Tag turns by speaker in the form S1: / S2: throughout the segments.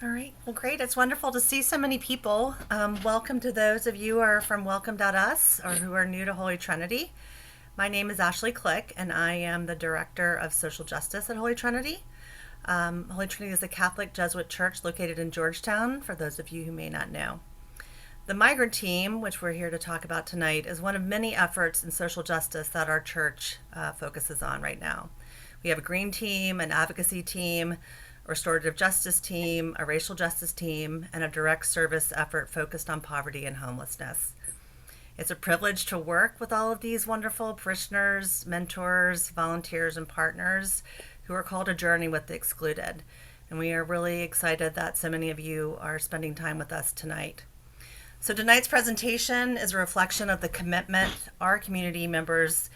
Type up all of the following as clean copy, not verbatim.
S1: All right. Well, great. It's wonderful to see so many people. Welcome to those of you who are from Welcome.us or who are new to Holy Trinity. My name is Ashley Click, and I am the Director of Social Justice at Holy Trinity. Holy Trinity is a Catholic Jesuit church located in Georgetown, for those of you who may not know. The Migrant team, which we're here to talk about tonight, is one of many efforts in social justice that our church focuses on right now. We have a green team, an advocacy team, a restorative justice team, a racial justice team, and a direct service effort focused on poverty and homelessness. It's a privilege to work with all of these wonderful parishioners, mentors, volunteers, and partners who are called to journey with the excluded. And we are really excited that so many of you are spending time with us tonight. So tonight's presentation is a reflection of the commitment our community members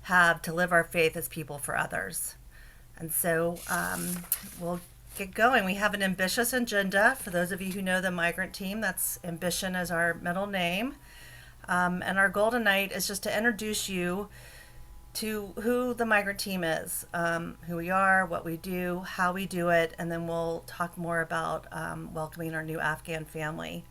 S1: have to live our faith as people for others. And so we'll get going. We have an ambitious agenda. For those of you who know the Migrant team, that's ambition as our middle name. And our goal tonight is just to introduce you to who the Migrant team is, who we are, what we do, how we do it, and then we'll talk more about welcoming our new Afghan family.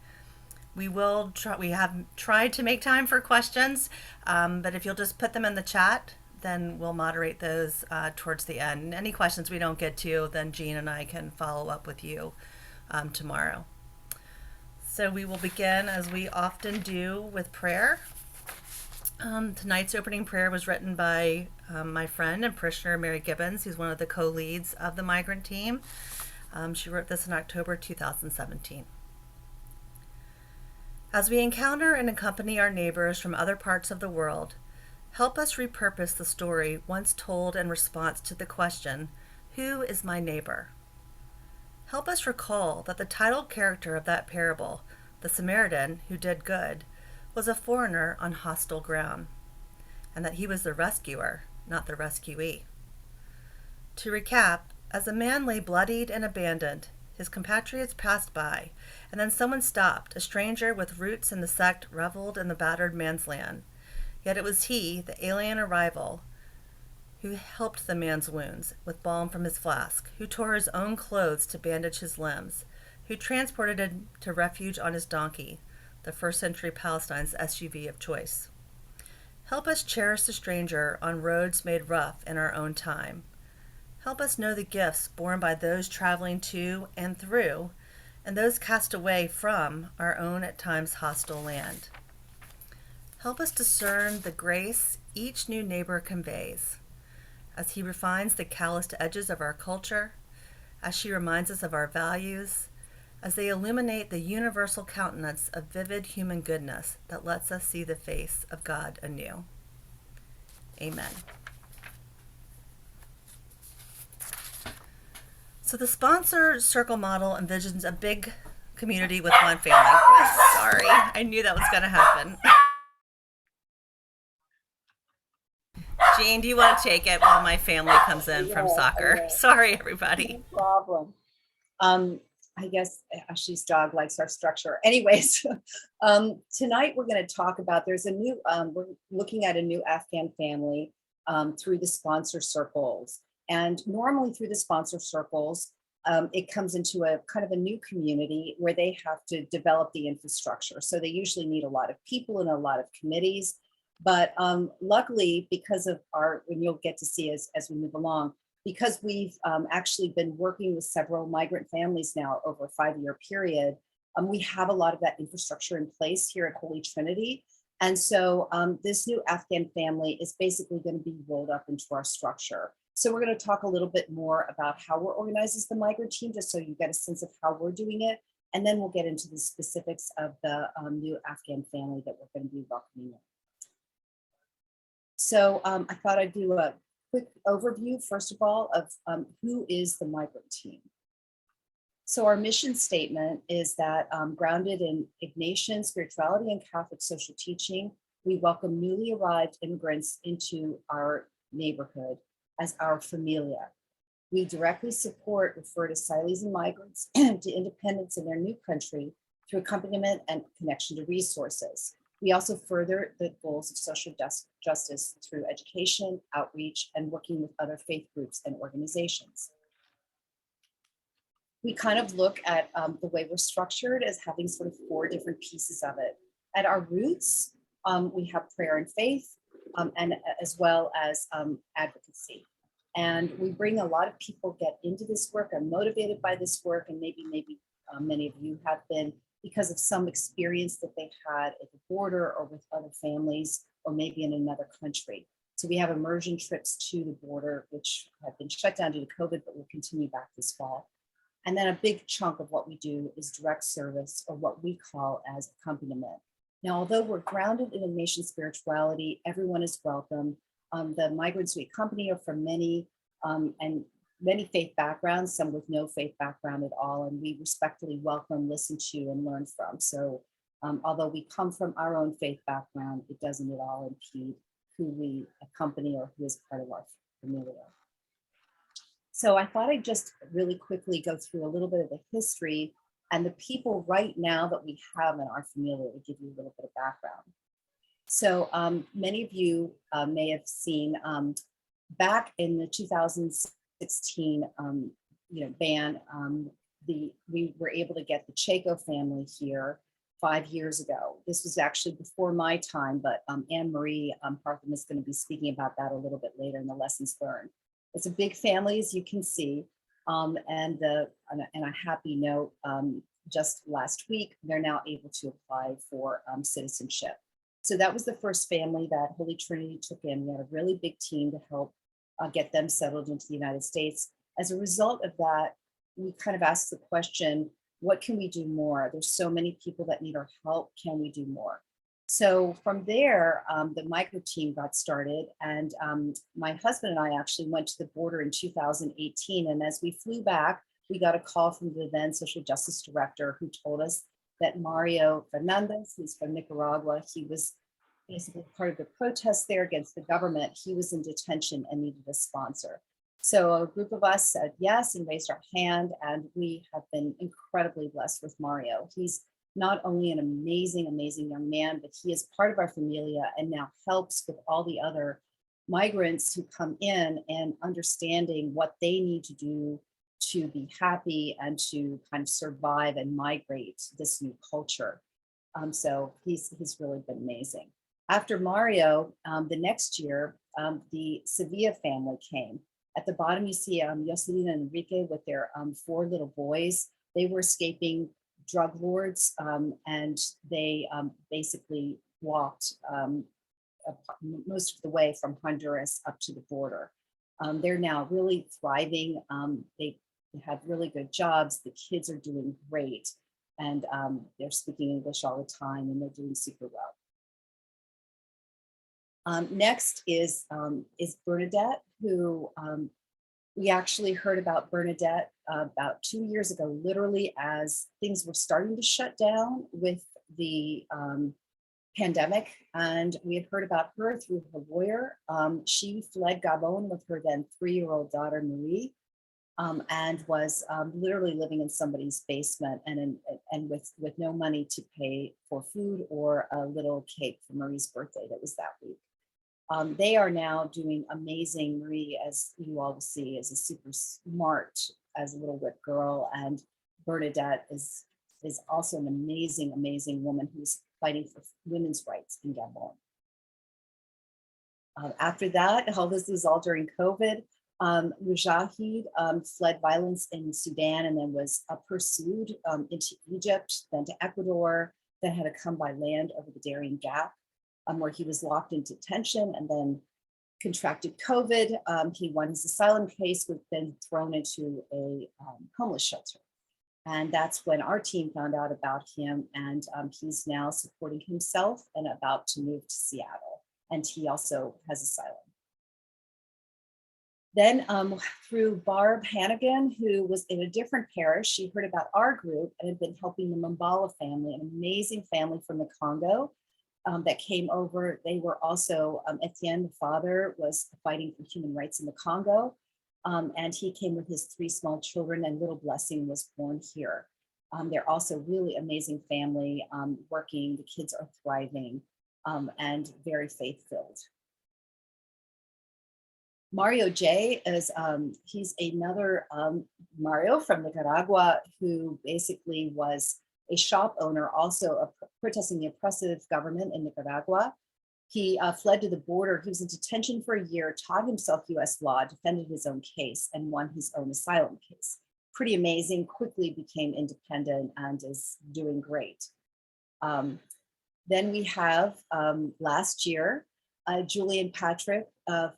S1: We have tried to make time for questions, but if you'll just put them in the chat, then we'll moderate those towards the end. And any questions we don't get to, then Jean and I can follow up with you tomorrow. So we will begin, as we often do, with prayer. Tonight's opening prayer was written by my friend and parishioner Mary Gibbons, who's one of the co-leads of the Migrant team. She wrote this in October 2017. As we encounter and accompany our neighbors from other parts of the world, help us repurpose the story once told in response to the question, "Who is my neighbor?" Help us recall that the title character of that parable, the Samaritan who did good, was a foreigner on hostile ground, and that he was the rescuer, not the rescuee. To recap, as a man lay bloodied and abandoned, his compatriots passed by, and then someone stopped. A stranger with roots in the sect reveled in the battered man's land. Yet it was he, the alien arrival, who helped the man's wounds with balm from his flask, who tore his own clothes to bandage his limbs, who transported him to refuge on his donkey, the first century Palestine's SUV of choice. Help us cherish the stranger on roads made rough in our own time. Help us know the gifts borne by those traveling to and through, and those cast away from our own at times hostile land. Help us discern the grace each new neighbor conveys, as he refines the calloused edges of our culture, as she reminds us of our values, as they illuminate the universal countenance of vivid human goodness that lets us see the face of God anew. Amen. So the sponsor circle model envisions a big community with one family. Sorry, I knew that was going to happen. Jean, do you want to take it while my family comes in from soccer? Sorry, everybody.
S2: No problem. I guess Ashley's dog likes our structure. Anyways, tonight we're going to talk about, we're looking at a new Afghan family through the sponsor circles. And normally through the sponsor circles, it comes into a kind of a new community where they have to develop the infrastructure. So they usually need a lot of people and a lot of committees. But luckily, because of and you'll get to see as we move along, because we've actually been working with several migrant families now over a 5-year period, we have a lot of that infrastructure in place here at Holy Trinity. And so this new Afghan family is basically going to be rolled up into our structure. So we're going to talk a little bit more about how we're organized as the migrant team, just so you get a sense of how we're doing it. And then we'll get into the specifics of the new Afghan family that we're going to be welcoming in. So I thought I'd do a quick overview, first of all, of who is the migrant team. So our mission statement is that grounded in Ignatian spirituality and Catholic social teaching, we welcome newly arrived immigrants into our neighborhood as our familia. We directly support, refer to asylees and migrants to independence in their new country through accompaniment and connection to resources. We also further the goals of social justice through education, outreach, and working with other faith groups and organizations. we kind of look at the way we're structured as having sort of four different pieces of it. At our roots, we have prayer and faith, and as well as advocacy. And we bring a lot of people get into this work, are motivated by this work, and maybe many of you have been because of some experience that they had at the border or with other families, or maybe in another country. So we have immersion trips to the border, which have been shut down due to COVID, but will continue back this fall. And then a big chunk of what we do is direct service, or what we call as accompaniment. Now, although we're grounded in a nation spirituality, everyone is welcome. The migrants we accompany are from and many faith backgrounds, some with no faith background at all, and we respectfully welcome, listen to, and learn from. So although we come from our own faith background, it doesn't at all impede who we accompany or who is part of our familia. So I thought I'd just really quickly go through a little bit of the history and the people right now that we have in our familia to give you a little bit of background. So many of you may have seen back in the 2016 ban, we were able to get the Chaco family here 5 years ago. This was actually before my time, but Anne Marie Partham is going to be speaking about that a little bit later in the lessons learned. It's a big family, as you can see, and a happy note, just last week, they're now able to apply for citizenship. So that was the first family that Holy Trinity took in. We had a really big team to help get them settled into the United States. As a result of that, we kind of asked the question, what can we do more? There's so many people that need our help. Can we do more? So from there, the Migrant team got started, and my husband and I actually went to the border in 2018. And as we flew back, we got a call from the then social justice director, who told us that Mario Fernandez, who's from Nicaragua, he was basically part of the protest there against the government. He was in detention and needed a sponsor. So a group of us said yes and raised our hand, and we have been incredibly blessed with Mario. He's not only an amazing, amazing young man, but he is part of our familia and now helps with all the other migrants who come in and understanding what they need to do to be happy and to kind of survive and migrate this new culture. So he's really been amazing. After Mario, the next year, the Sevilla family came. At the bottom, you see Jocelyn and Enrique with their 4 little boys. They were escaping drug lords, and they basically walked most of the way from Honduras up to the border. They're now really thriving. They have really good jobs. The kids are doing great, and they're speaking English all the time, and they're doing super well. Next is Bernadette, who we actually heard about Bernadette about 2 years ago, literally as things were starting to shut down with the pandemic. And we had heard about her through her lawyer. She fled Gabon with her then 3-year-old daughter, Marie, and was literally living in somebody's basement and with no money to pay for food or a little cake for Marie's birthday that was that week. They are now doing amazing. Marie, as you all will see, is a super smart as a little whip girl, and Bernadette is also an amazing, amazing woman who's fighting for women's rights in Gabon. After that, this was all during COVID. Mujahid fled violence in Sudan and then was pursued into Egypt, then to Ecuador, then had to come by land over the Darien Gap, where he was locked in detention and then contracted COVID. He won his asylum case, was then thrown into a homeless shelter. And that's when our team found out about him, and he's now supporting himself and about to move to Seattle. And he also has asylum. Then through Barb Hannigan, who was in a different parish, she heard about our group and had been helping the Mambala family, an amazing family from the Congo that came over. They were also, Etienne, the father, was fighting for human rights in the Congo. And he came with his 3 small children, and little Blessing was born here. They're also really amazing family, working, the kids are thriving, and very faith-filled. Mario J is he's another Mario from Nicaragua who basically was a shop owner, also protesting the oppressive government in Nicaragua. He fled to the border. He was in detention for a year, taught himself US law, defended his own case, and won his own asylum case. Pretty amazing, quickly became independent and is doing great. Um, then we have last year, Julian Patrick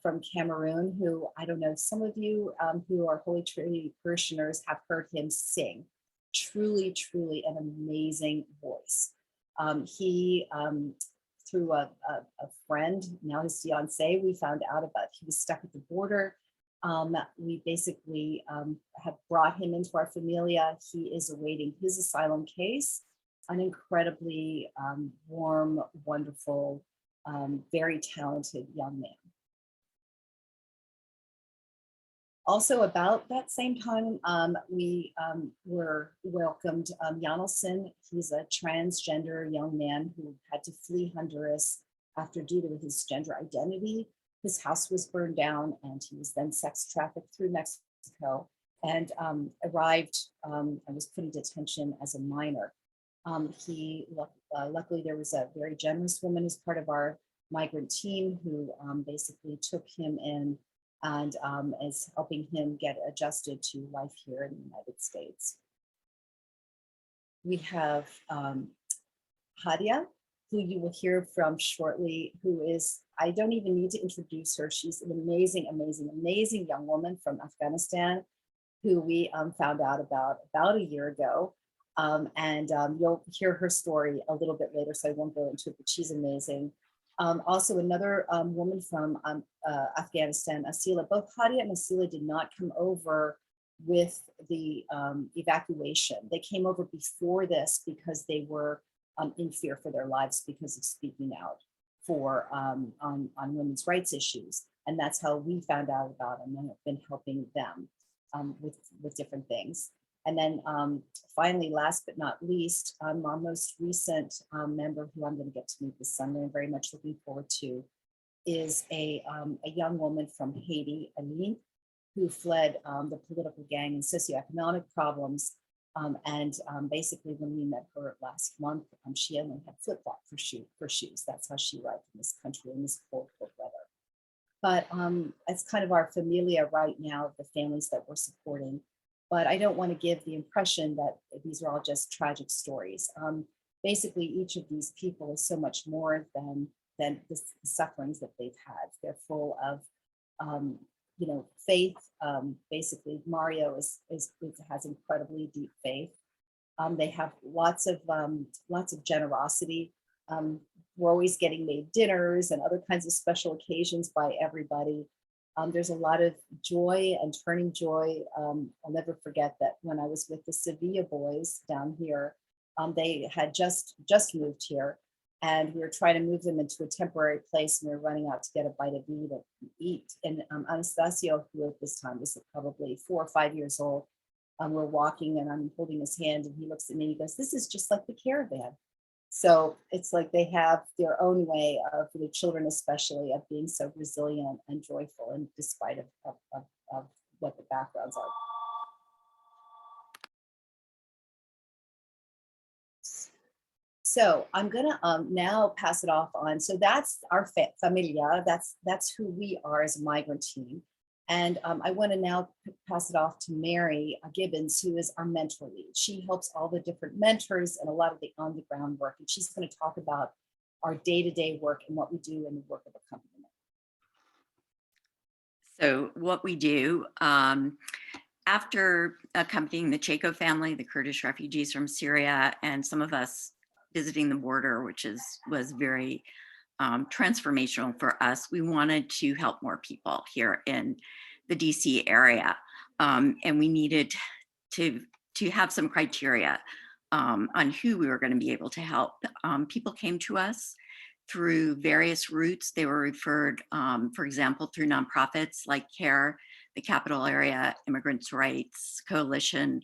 S2: from Cameroon, who I don't know, some of you who are Holy Trinity parishioners have heard him sing. Truly, truly an amazing voice. He, through a friend, now his fiance, we found out about he was stuck at the border. We basically have brought him into our familia. He is awaiting his asylum case. An incredibly warm, wonderful, very talented young man. Also, about that same time, we were welcomed Janelson. He's a transgender young man who had to flee Honduras after, due to his gender identity, his house was burned down and he was then sex trafficked through Mexico and arrived and was put in detention as a minor. Luckily, there was a very generous woman as part of our migrant team who basically took him in and is helping him get adjusted to life here in the United States. We have Hadia, who you will hear from shortly, who is, I don't even need to introduce her. She's an amazing, amazing, amazing young woman from Afghanistan who we found out about a year ago. You'll hear her story a little bit later, so I won't go into it, but she's amazing. Also, another woman from Afghanistan, Asila. Both Hadia and Asila did not come over with the evacuation. They came over before this because they were in fear for their lives because of speaking out for on women's rights issues. And that's how we found out about them and have been helping them with different things. And then finally, last but not least, our most recent member who I'm going to get to meet this Sunday, I'm very much looking forward to, is a young woman from Haiti, Aline, who fled the political gang and socioeconomic problems. Basically, when we met her last month, she only had flip-flop for shoes. That's how she arrived in this country in this cold, cold weather. But it's kind of our familia right now, the families that we're supporting. But I don't want to give the impression that these are all just tragic stories. Basically, each of these people is so much more than the sufferings that they've had. They're full of, faith. Basically, Mario has incredibly deep faith. They have lots of generosity. We're always getting made dinners and other kinds of special occasions by everybody. There's a lot of joy and turning joy. I'll never forget that when I was with the Sevilla boys down here, they had just moved here, and we were trying to move them into a temporary place, and we were running out to get a bite of eat. And Anastasio, who at this time was probably 4 or 5 years old, we're walking, and I'm holding his hand, and he looks at me and he goes, "This is just like the caravan." So it's like they have their own way of, the children especially, of being so resilient and joyful, and despite of what the backgrounds are. So I'm gonna now pass it off on. So that's our familia. That's who we are as a migrant team. And I want to now pass it off to Mary Gibbons, who is our mentor lead. She helps all the different mentors and a lot of the on the ground work. And she's going to talk about our day-to-day work and what we do in the work of accompaniment.
S3: So what we do, after accompanying the Chaco family, the Kurdish refugees from Syria, and some of us visiting the border, which was very transformational for us, we wanted to help more people here in the DC area. And we needed to have some criteria on who we were going to be able to help. People came to us through various routes. They were referred, for example, through nonprofits like CARE, the Capital Area Immigrants' Rights Coalition,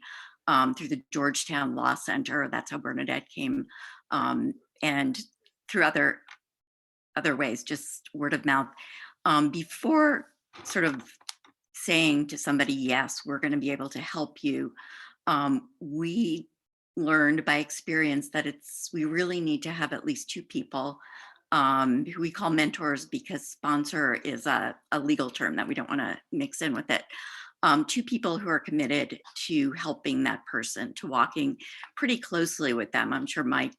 S3: through the Georgetown Law Center. That's how Bernadette came, and through other ways, just word of mouth. Before sort of saying to somebody, yes, we're going to be able to help you. We learned by experience that we really need to have at least two people who we call mentors, because sponsor is a legal term that we don't want to mix in with it. Two people who are committed to helping that person, to walking pretty closely with them. I'm sure Mike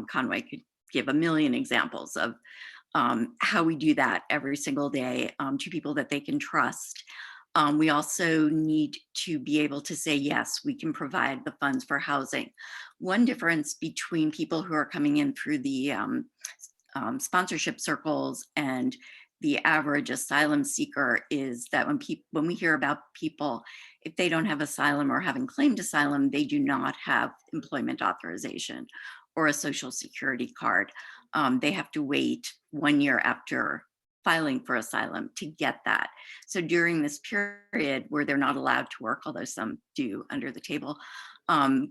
S3: Conway could give a million examples of how we do that every single day, to people that they can trust. We also need to be able to say, yes, we can provide the funds for housing. One difference between people who are coming in through the sponsorship circles and the average asylum seeker is that when we hear about people, if they don't have asylum or haven't claimed asylum, they do not have employment authorization or a social security card. They have to wait 1 year after filing for asylum to get that. So during this period where they're not allowed to work, although some do under the table,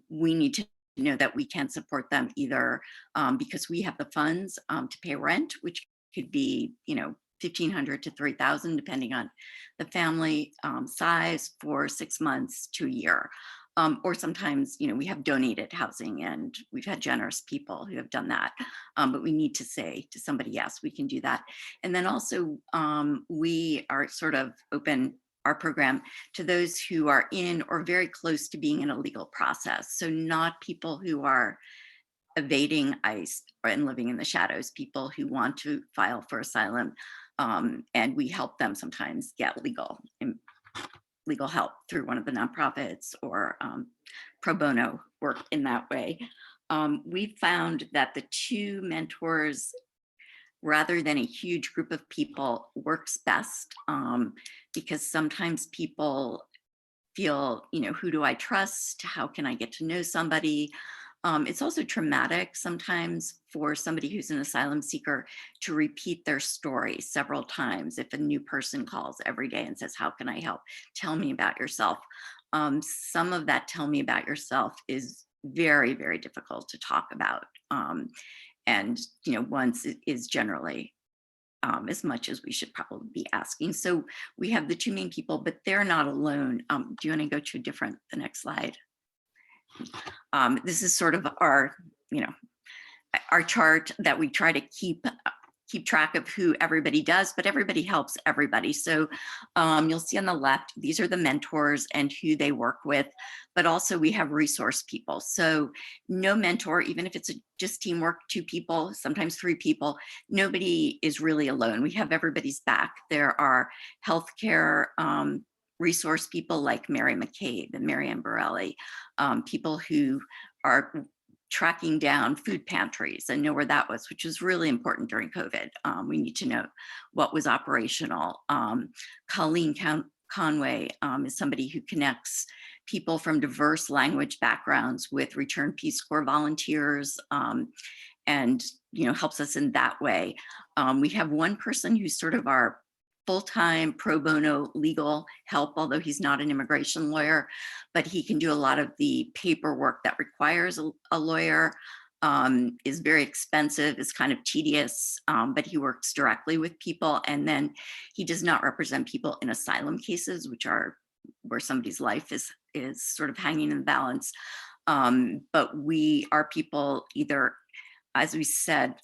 S3: we need to know that we can support them either because we have the funds to pay rent, which could be, 1,500 to 3,000, depending on the family size, for 6 months to a year. Or sometimes, we have donated housing, and we've had generous people who have done that. But we need to say to somebody, yes, we can do that. And then also, we are sort of open our program to those who are in or very close to being in a legal process. So not people who are evading ICE and living in the shadows, people who want to file for asylum. And we help them sometimes get legal help through one of the nonprofits or pro bono work in that way. We found that the two mentors, rather than a huge group of people, works best, because sometimes people feel, who do I trust? How can I get to know somebody? It's also traumatic sometimes for somebody who's an asylum seeker to repeat their story several times. If a new person calls every day and says, how can I help? Tell me about yourself. Some of that tell me about yourself is very, very difficult to talk about. And, once it is generally as much as we should probably be asking. So we have the two main people, but they're not alone. Do you want to go to the next slide? This is sort of our chart that we try to keep track of who everybody does, but everybody helps everybody. So you'll see on the left, these are the mentors and who they work with, but also we have resource people. So no mentor, even if it's just teamwork, 2 people, sometimes 3 people, nobody is really alone. We have everybody's back. There are healthcare resource people like Mary McCabe and Marianne Borelli, people who are tracking down food pantries and know where that was, which was really important during COVID. We need to know what was operational. Colleen Conway is somebody who connects people from diverse language backgrounds with Return Peace Corps volunteers, and helps us in that way. We have one person who's sort of our full-time pro bono legal help, although he's not an immigration lawyer, but he can do a lot of the paperwork that requires a lawyer. Is very expensive, is kind of tedious, but he works directly with people. And then he does not represent people in asylum cases, which are where somebody's life is sort of hanging in the balance. But our people either, as we said,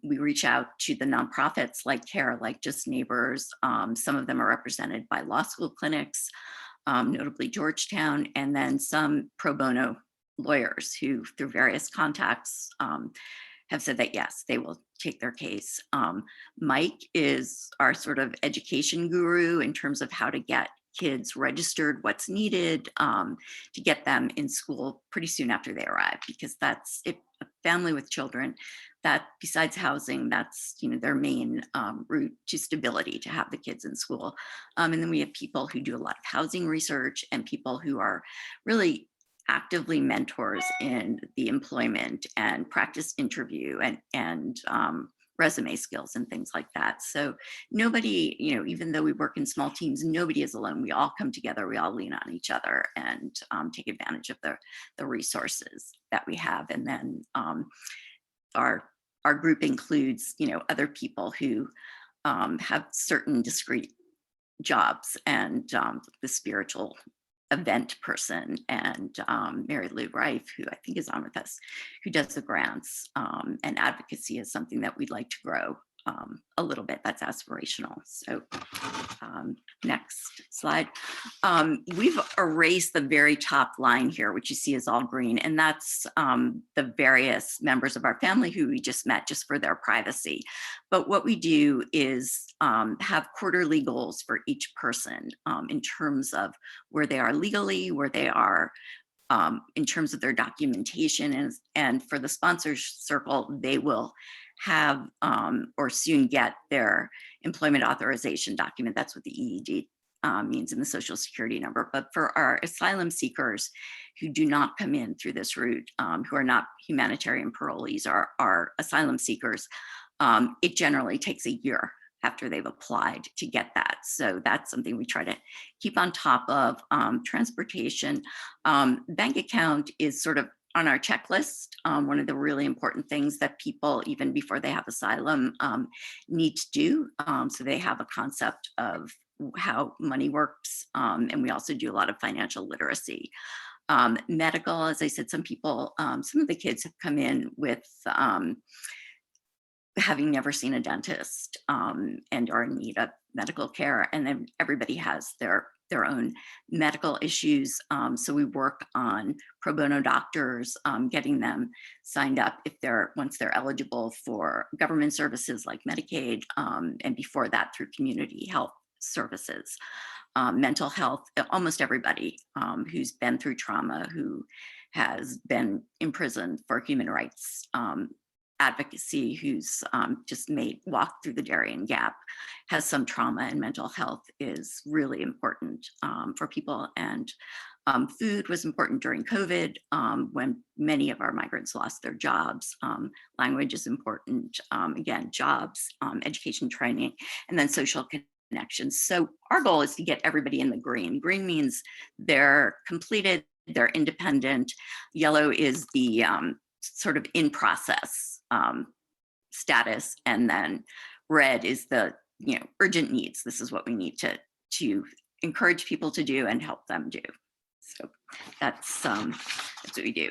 S3: we reach out to the nonprofits like CARE, like Just Neighbors. Some of them are represented by law school clinics, notably Georgetown, and then some pro bono lawyers who, through various contacts, have said that, yes, they will take their case. Mike is our sort of education guru in terms of how to get kids registered, what's needed to get them in school pretty soon after they arrive, because that's a family with children, that besides housing, that's their main route to stability, to have the kids in school. And then we have people who do a lot of housing research and people who are really actively mentors in the employment and practice interview and resume skills and things like that. So nobody, even though we work in small teams, nobody is alone. We all come together, we all lean on each other and take advantage of the resources that we have. And then our group includes, other people who have certain discrete jobs, and the spiritual event person, and Mary Lou Reif, who I think is on with us, who does the grants, and advocacy is something that we'd like to grow a little bit. That's aspirational. So next slide. We've erased the very top line here, which you see is all green, and that's the various members of our family who we just met, just for their privacy. But what we do is have quarterly goals for each person in terms of where they are legally, where they are in terms of their documentation, and for the sponsors circle, they will have or soon get their employment authorization document. That's what the EED means in the social security number. But for our asylum seekers who do not come in through this route, who are not humanitarian parolees, are asylum seekers, it generally takes a year after they've applied to get that. So that's something we try to keep on top of. Transportation, bank account is sort of on our checklist. One of the really important things that people, even before they have asylum, need to do. So they have a concept of how money works. And we also do a lot of financial literacy. Medical, as I said, some people, some of the kids have come in with having never seen a dentist and are in need of medical care. And then everybody has their own medical issues. So we work on pro bono doctors, getting them signed up if once they're eligible for government services like Medicaid, and before that through community health services. Mental health, almost everybody who's been through trauma, who has been imprisoned for human rights advocacy, who's just walked through the Darien Gap, has some trauma, and mental health is really important for people. And food was important during COVID when many of our migrants lost their jobs. Language is important, again, jobs, education, training, and then social connections. So our goal is to get everybody in the green. Green means they're completed, they're independent. Yellow is the sort of in process status, and then red is the urgent needs. This is what we need to encourage people to do and help them do. So that's what we do.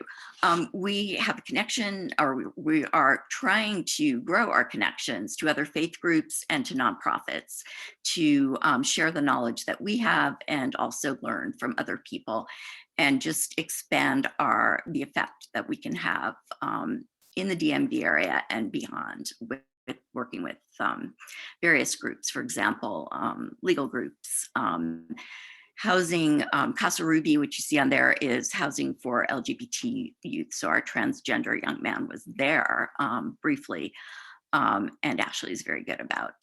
S3: We have a connection, or we are trying to grow our connections to other faith groups and to nonprofits to share the knowledge that we have and also learn from other people, and just expand the effect that we can have in the DMV area and beyond, with working with various groups, for example, legal groups, housing. Casa Ruby, which you see on there, is housing for LGBT youth. So our transgender young man was there briefly, and Ashley is very good about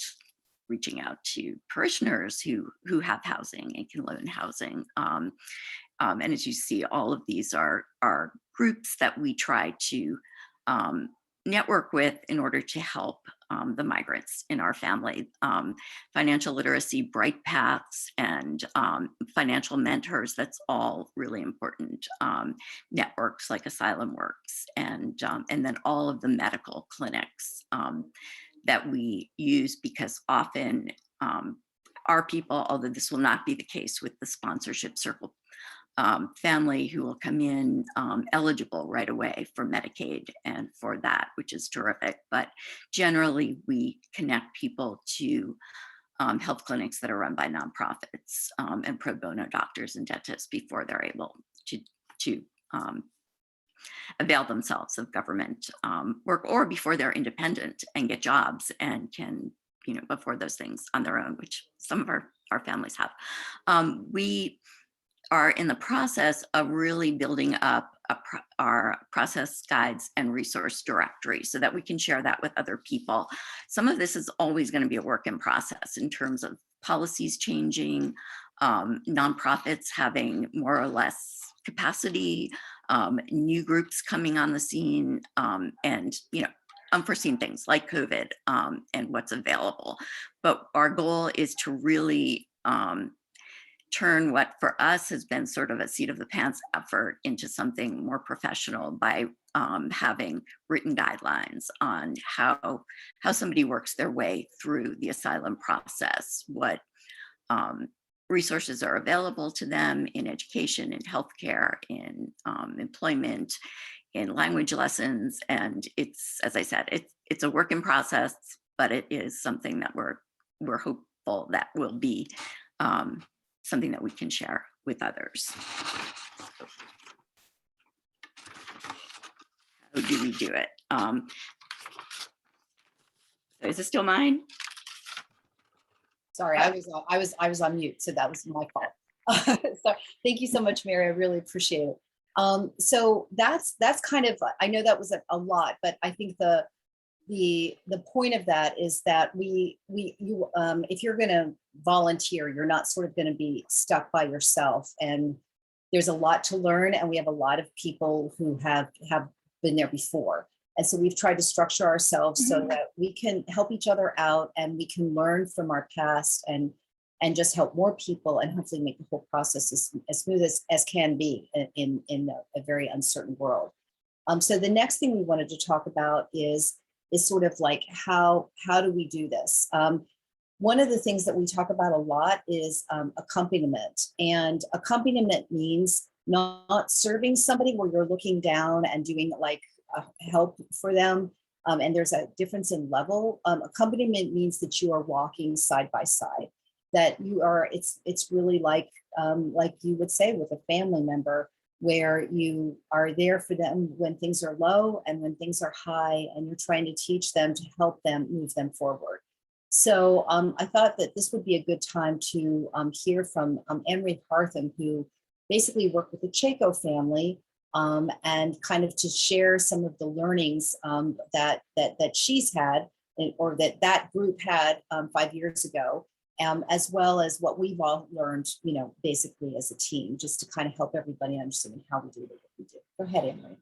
S3: reaching out to parishioners who have housing and can loan housing. And as you see, all of these are groups that we try to network with in order to help the migrants in our family. Financial literacy, bright paths, and financial mentors, that's all really important. Networks like Asylum Works, and then all of the medical clinics that we use, because often our people, although this will not be the case with the sponsorship circle family, who will come in eligible right away for Medicaid and for that, which is terrific. But generally, we connect people to health clinics that are run by nonprofits and pro bono doctors and dentists before they're able to avail themselves of government work, or before they're independent and get jobs and can afford those things on their own, which some of our families have. We are in the process of really building up our process guides and resource directory so that we can share that with other people. Some of this is always going to be a work in process in terms of policies changing, nonprofits having more or less capacity, new groups coming on the scene, and unforeseen things like COVID and what's available. But our goal is to really turn what for us has been sort of a seat of the pants effort into something more professional by having written guidelines on how somebody works their way through the asylum process, what resources are available to them in education, in healthcare, in employment, in language lessons. And it's, as I said, it's a work in process, but it is something that we're hopeful that will be something that we can share with others. How do we do it? Is this still mine?
S2: Sorry, I was on mute, so that was my fault. So thank you so much, Mary. I really appreciate it. So that's kind of, I know that was a lot, but I think the point of that is that if you're going to volunteer, you're not sort of going to be stuck by yourself, and there's a lot to learn, and we have a lot of people who have been there before. And so we've tried to structure ourselves so that we can help each other out, and we can learn from our past and just help more people, and hopefully make the whole process as smooth as can be in a very uncertain world. So the next thing we wanted to talk about is sort of like how do we do this? One of the things that we talk about a lot is accompaniment, and accompaniment means not serving somebody where you're looking down and doing like help for them. And there's a difference in level. Accompaniment means that you are walking side by side, that you are, it's really like you would say with a family member, where you are there for them when things are low and when things are high, and you're trying to teach them, to help them, move them forward. So I thought that this would be a good time to hear from Emery Hartham, who basically worked with the Chaco family, and kind of to share some of the learnings that she's had, or that group had 5 years ago, as well as what we've all learned, basically as a team, just to kind of help everybody understand how we do what we do. Go ahead, Emery.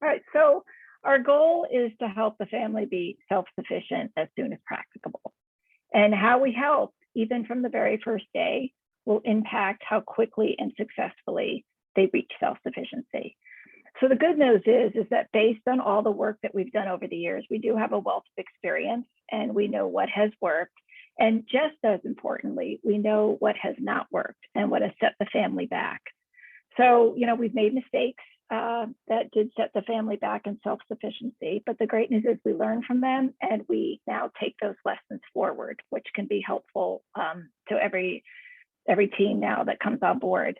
S4: All right, so our goal is to help the family be self-sufficient as soon as practicable. And how we help, even from the very first day, will impact how quickly and successfully they reach self-sufficiency. So the good news is that based on all the work that we've done over the years, we do have a wealth of experience, and we know what has worked. And just as importantly, we know what has not worked and what has set the family back. So, we've made mistakes that did set the family back in self-sufficiency, but the great news is we learn from them, and we now take those lessons forward, which can be helpful to every team now that comes on board.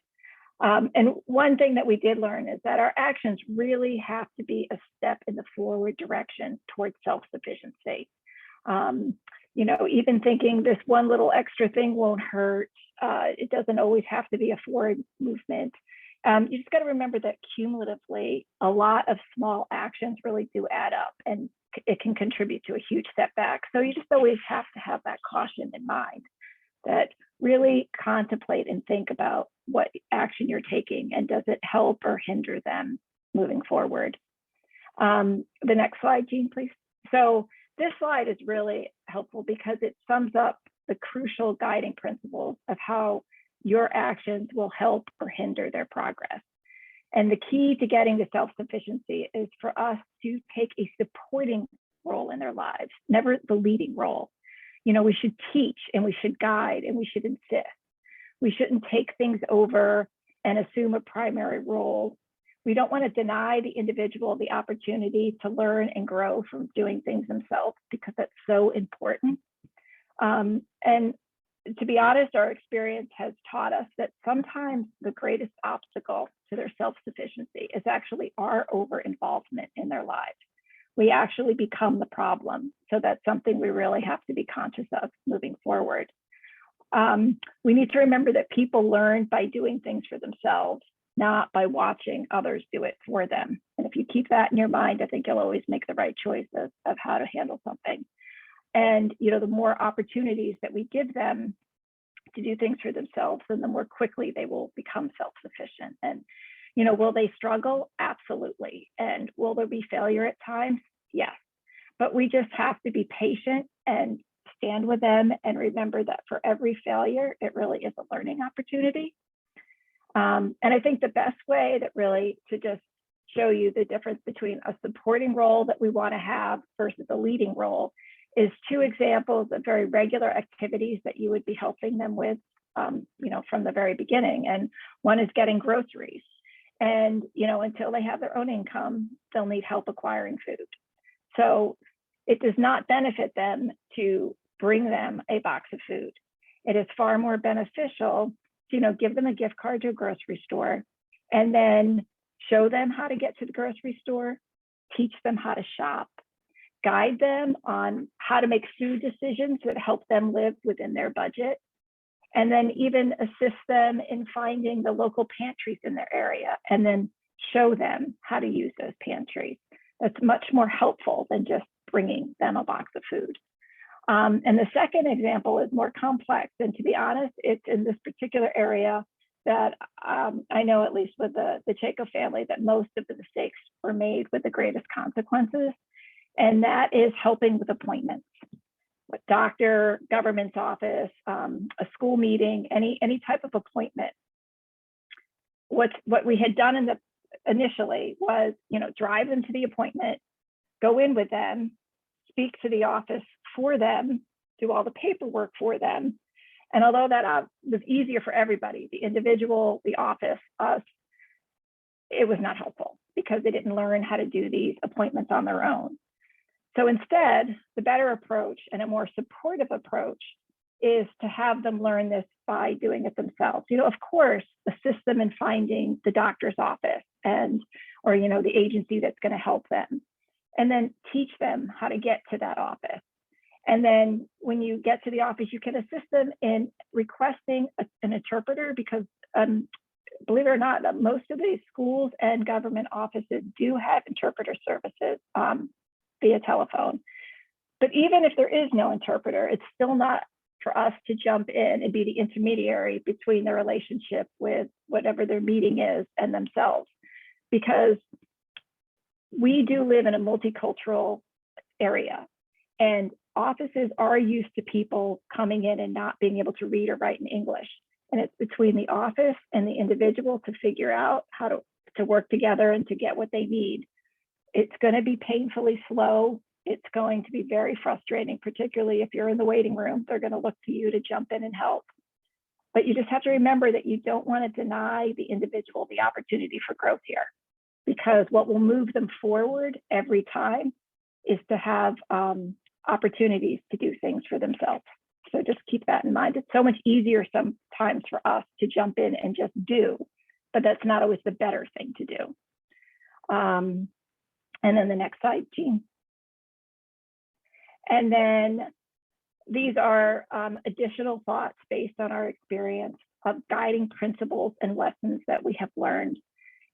S4: And one thing that we did learn is that our actions really have to be a step in the forward direction towards self-sufficiency. Even thinking this one little extra thing won't hurt, it doesn't always have to be a forward movement. You just got to remember that cumulatively, a lot of small actions really do add up, and it can contribute to a huge setback. So you just always have to have that caution in mind, that really contemplate and think about what action you're taking, and does it help or hinder them moving forward. The next slide, Jean, please. So this slide is really helpful because it sums up the crucial guiding principles of how your actions will help or hinder their progress. And the key to getting to self-sufficiency is for us to take a supporting role in their lives, never the leading role. We should teach, and we should guide, and we should insist. We shouldn't take things over and assume a primary role. We don't want to deny the individual the opportunity to learn and grow from doing things themselves, because that's so important. And to be honest, our experience has taught us that sometimes the greatest obstacle to their self-sufficiency is actually our over-involvement in their lives. We actually become the problem. So that's something we really have to be conscious of moving forward. We need to remember that people learn by doing things for themselves, not by watching others do it for them. And if you keep that in your mind, I think you'll always make the right choices of how to handle something. And the more opportunities that we give them to do things for themselves, and the more quickly they will become self-sufficient. And will they struggle? Absolutely. And will there be failure at times? Yes. But we just have to be patient and stand with them, and remember that for every failure, it really is a learning opportunity. And I think the best way that really to just show you the difference between a supporting role that we want to have versus a leading role is 2 examples of very regular activities that you would be helping them with, from the very beginning. And one is getting groceries. And, until they have their own income, they'll need help acquiring food. So it does not benefit them to bring them a box of food. It is far more beneficial to, give them a gift card to a grocery store and then show them how to get to the grocery store, teach them how to shop, guide them on how to make food decisions that help them live within their budget, and then even assist them in finding the local pantries in their area and then show them how to use those pantries. That's much more helpful than just bringing them a box of food. And the second example is more complex. And to be honest, it's in this particular area that I know, at least with the Chaco family, that most of the mistakes were made with the greatest consequences. And that is helping with appointments, with doctor, government's office, a school meeting, any type of appointment. What we had done initially was, drive them to the appointment, go in with them, speak to the office for them, do all the paperwork for them. And although that was easier for everybody, the individual, the office, us, it was not helpful because they didn't learn how to do these appointments on their own. So instead, the better approach and a more supportive approach is to have them learn this by doing it themselves. Of course, assist them in finding the doctor's office or the agency that's going to help them, and then teach them how to get to that office. And then when you get to the office, you can assist them in requesting an interpreter because believe it or not, most of these schools and government offices do have interpreter services via telephone. But even if there is no interpreter, it's still not for us to jump in and be the intermediary between the relationship with whatever their meeting is and themselves, because we do live in a multicultural area, and offices are used to people coming in and not being able to read or write in English. And it's between the office and the individual to figure out how to work together and to get what they need. It's going to be painfully slow. It's going to be very frustrating, particularly if you're in the waiting room. They're going to look to you to jump in and help. But you just have to remember that you don't want to deny the individual the opportunity for growth here, because what will move them forward every time is to have opportunities to do things for themselves. So just keep that in mind. It's so much easier sometimes for us to jump in and just do, but that's not always the better thing to do. And then the next slide, Jean. And then these are additional thoughts based on our experience of guiding principles and lessons that we have learned.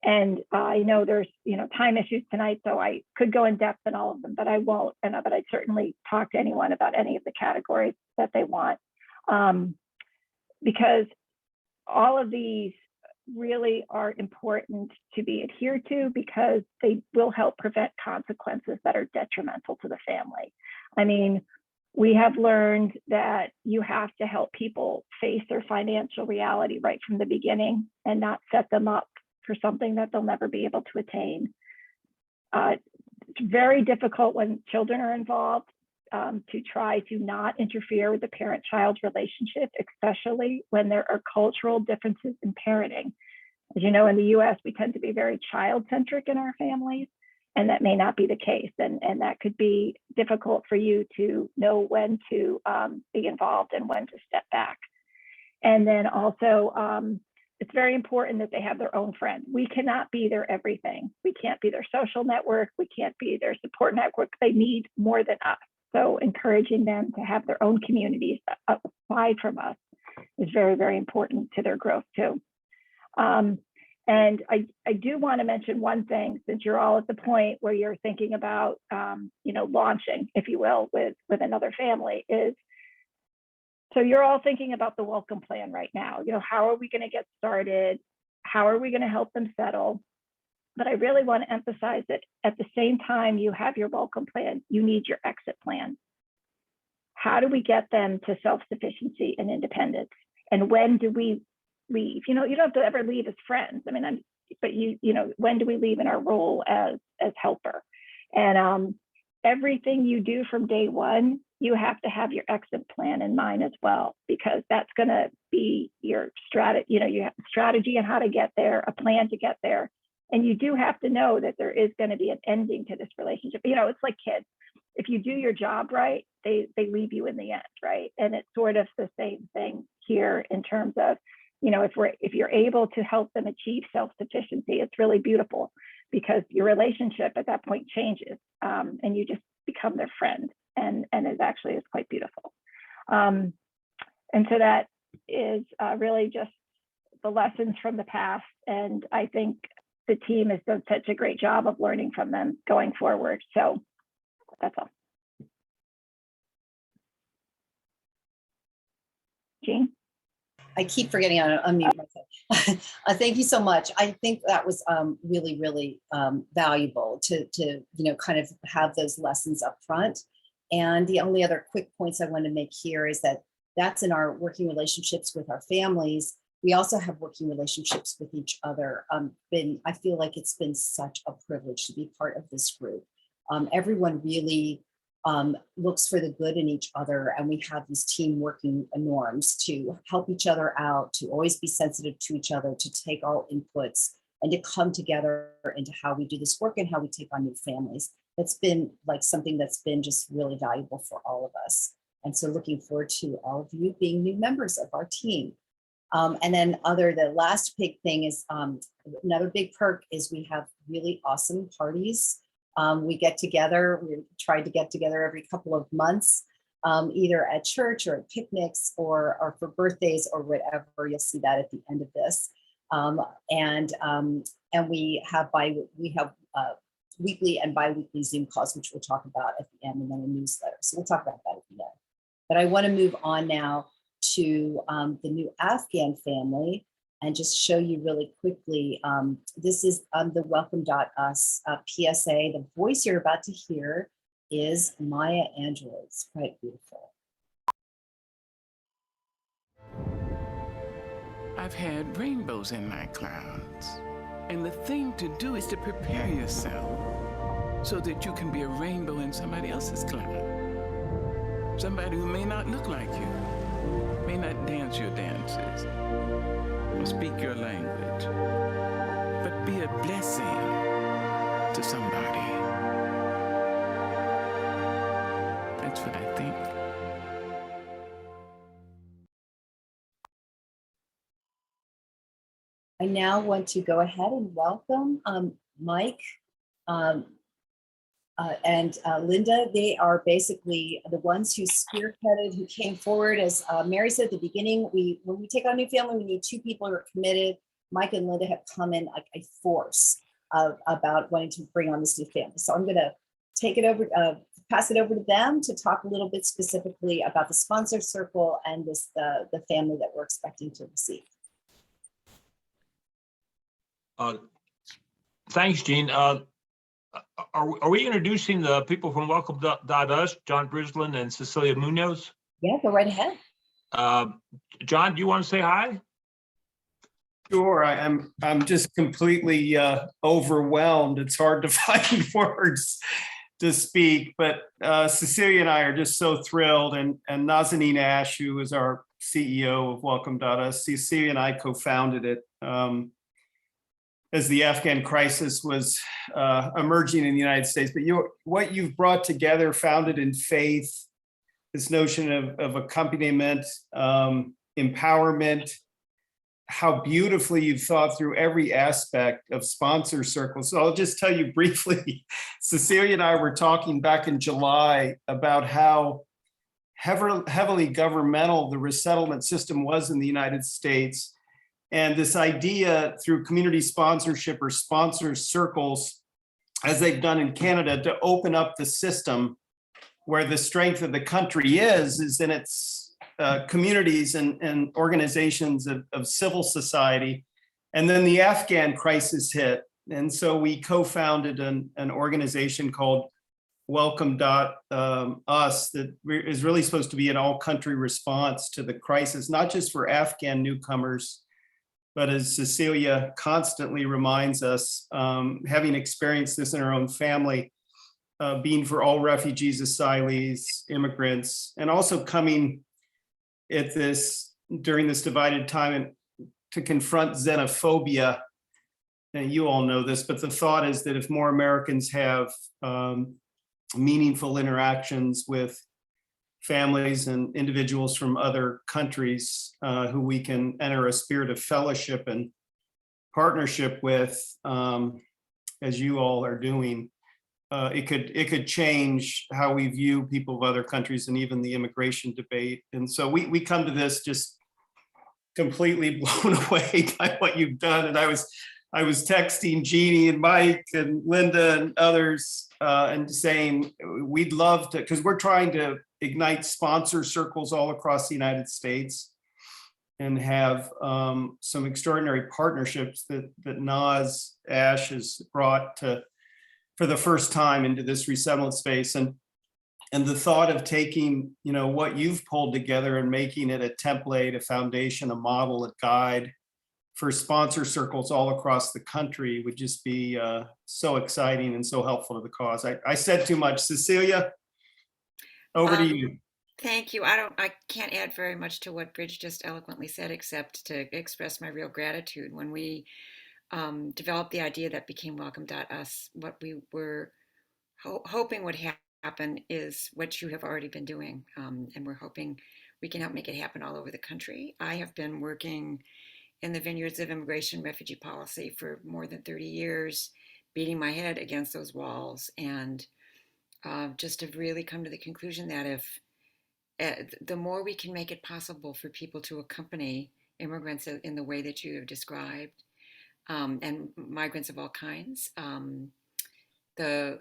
S4: And I know there's time issues tonight, so I could go in depth in all of them, but I won't. But I'd certainly talk to anyone about any of the categories that they want, because all of these really are important to be adhered to, because they will help prevent consequences that are detrimental to the family. I mean, we have learned that you have to help people face their financial reality right from the beginning and not set them up for something that they'll never be able to attain. It's very difficult when children are involved to try to not interfere with the parent-child relationship, especially when there are cultural differences in parenting. As you know, in the US, we tend to be very child-centric in our families, and that may not be the case. And that could be difficult for you to know when to be involved and when to step back. And then also, it's very important that they have their own friends. We cannot be their everything. We can't be their social network. We can't be their support network. They need more than us. So encouraging them to have their own communities aside from us is very, very important to their growth too. And I do want to mention one thing, since you're all at the point where you're thinking about, launching, if you will, with another family, is so you're all thinking about the welcome plan right now. How are we going to get started? How are we going to help them settle? But I really want to emphasize that at the same time you have your welcome plan, you need your exit plan. How do we get them to self-sufficiency and independence? And when do we leave? You don't have to ever leave as friends. I mean, when do we leave in our role as helper? And everything you do from day one, you have to have your exit plan in mind as well, because that's going to be your strategy. You have a strategy on how to get there, a plan to get there. And you do have to know that there is going to be an ending to this relationship. It's like kids. If you do your job right, they leave you in the end, right? And it's sort of the same thing here in terms of, if you're able to help them achieve self-sufficiency, it's really beautiful, because your relationship at that point changes, and you just become their friend, and is quite beautiful. And so that is really just the lessons from the past, and I think the team has done such a great job of learning from them going forward. So that's all. Jean?
S2: I keep forgetting how to unmute myself. Thank you so much. I think that was really, really valuable to kind of have those lessons up front. And the only other quick points I want to make here is that that's in our working relationships with our families. We also have working relationships with each other. I feel like it's been such a privilege to be part of this group. Everyone really looks for the good in each other, and we have these team working norms to help each other out, to always be sensitive to each other, to take all inputs, and to come together into how we do this work and how we take on new families. That's been like something that's been just really valuable for all of us. And so looking forward to all of you being new members of our team. And then the last big thing is another big perk is we have really awesome parties. We get together, we try to get together every couple of months, either at church or at picnics or for birthdays or whatever. You'll see that at the end of this. And we have weekly and bi-weekly Zoom calls, which we'll talk about at the end, and then a newsletter. So we'll talk about that at the end. But I want to move on now to the new Afghan family and just show you really quickly. This is the Welcome.us PSA. The voice you're about to hear is Maya Angelou. It's quite beautiful.
S5: I've had rainbows in my clouds. And the thing to do is to prepare yourself so that you can be a rainbow in somebody else's cloud. Somebody who may not look like you, may not dance your dances, or speak your language, but be a blessing to somebody. That's what I think.
S2: I now want to go ahead and welcome Mike and Linda. They are basically the ones who spearheaded, who came forward. As Mary said at the beginning, when we take on a new family, we need two people who are committed. Mike and Linda have come in like a force about wanting to bring on this new family. So I'm going to take it over, pass it over to them to talk a little bit specifically about the sponsor circle and the family that we're expecting to receive.
S6: Thanks, Jean. Are we introducing the people from Welcome.us, John Brislin and Cecilia Munoz?
S2: Yeah, go right ahead.
S6: John, do you want to say hi?
S7: Sure, I'm just completely overwhelmed. It's hard to find words to speak, but Cecilia and I are just so thrilled, and Nazanin Ash, who is our CEO of Welcome.us, Cecilia and I co-founded it as the Afghan crisis was emerging in the United States. But what you've brought together, founded in faith, this notion of accompaniment, empowerment, how beautifully you've thought through every aspect of sponsor circles. So I'll just tell you briefly, Cecilia and I were talking back in July about how heavily governmental the resettlement system was in the United States. And this idea through community sponsorship or sponsor circles, as they've done in Canada, to open up the system where the strength of the country is in its communities and organizations of civil society. And then the Afghan crisis hit. And so we co-founded an organization called Welcome.us that is really supposed to be an all-country response to the crisis, not just for Afghan newcomers, but as Cecilia constantly reminds us, having experienced this in our own family, being for all refugees, asylees, immigrants, and also coming at this during this divided time and to confront xenophobia. And you all know this, but the thought is that if more Americans have meaningful interactions with families and individuals from other countries who we can enter a spirit of fellowship and partnership with, as you all are doing, it could change how we view people of other countries and even the immigration debate. And so we come to this just completely blown away by what you've done. And I was texting Jeannie and Mike and Linda and others and saying we'd love to, because we're trying to ignite sponsor circles all across the United States and have some extraordinary partnerships that Naz Ash has brought to for the first time into this resettlement space. And the thought of taking, you know, what you've pulled together and making it a template, a foundation, a model, a guide for sponsor circles all across the country would just be so exciting and so helpful to the cause. I said too much. Cecilia, over to you.
S8: Thank you. I can't add very much to what Bridge just eloquently said, except to express my real gratitude. When we developed the idea that became Welcome.us, what we were hoping would happen is what you have already been doing. And we're hoping we can help make it happen all over the country. I have been working in the vineyards of immigration refugee policy for more than 30 years, beating my head against those walls, and just have really come to the conclusion that if the more we can make it possible for people to accompany immigrants in the way that you have described, and migrants of all kinds, the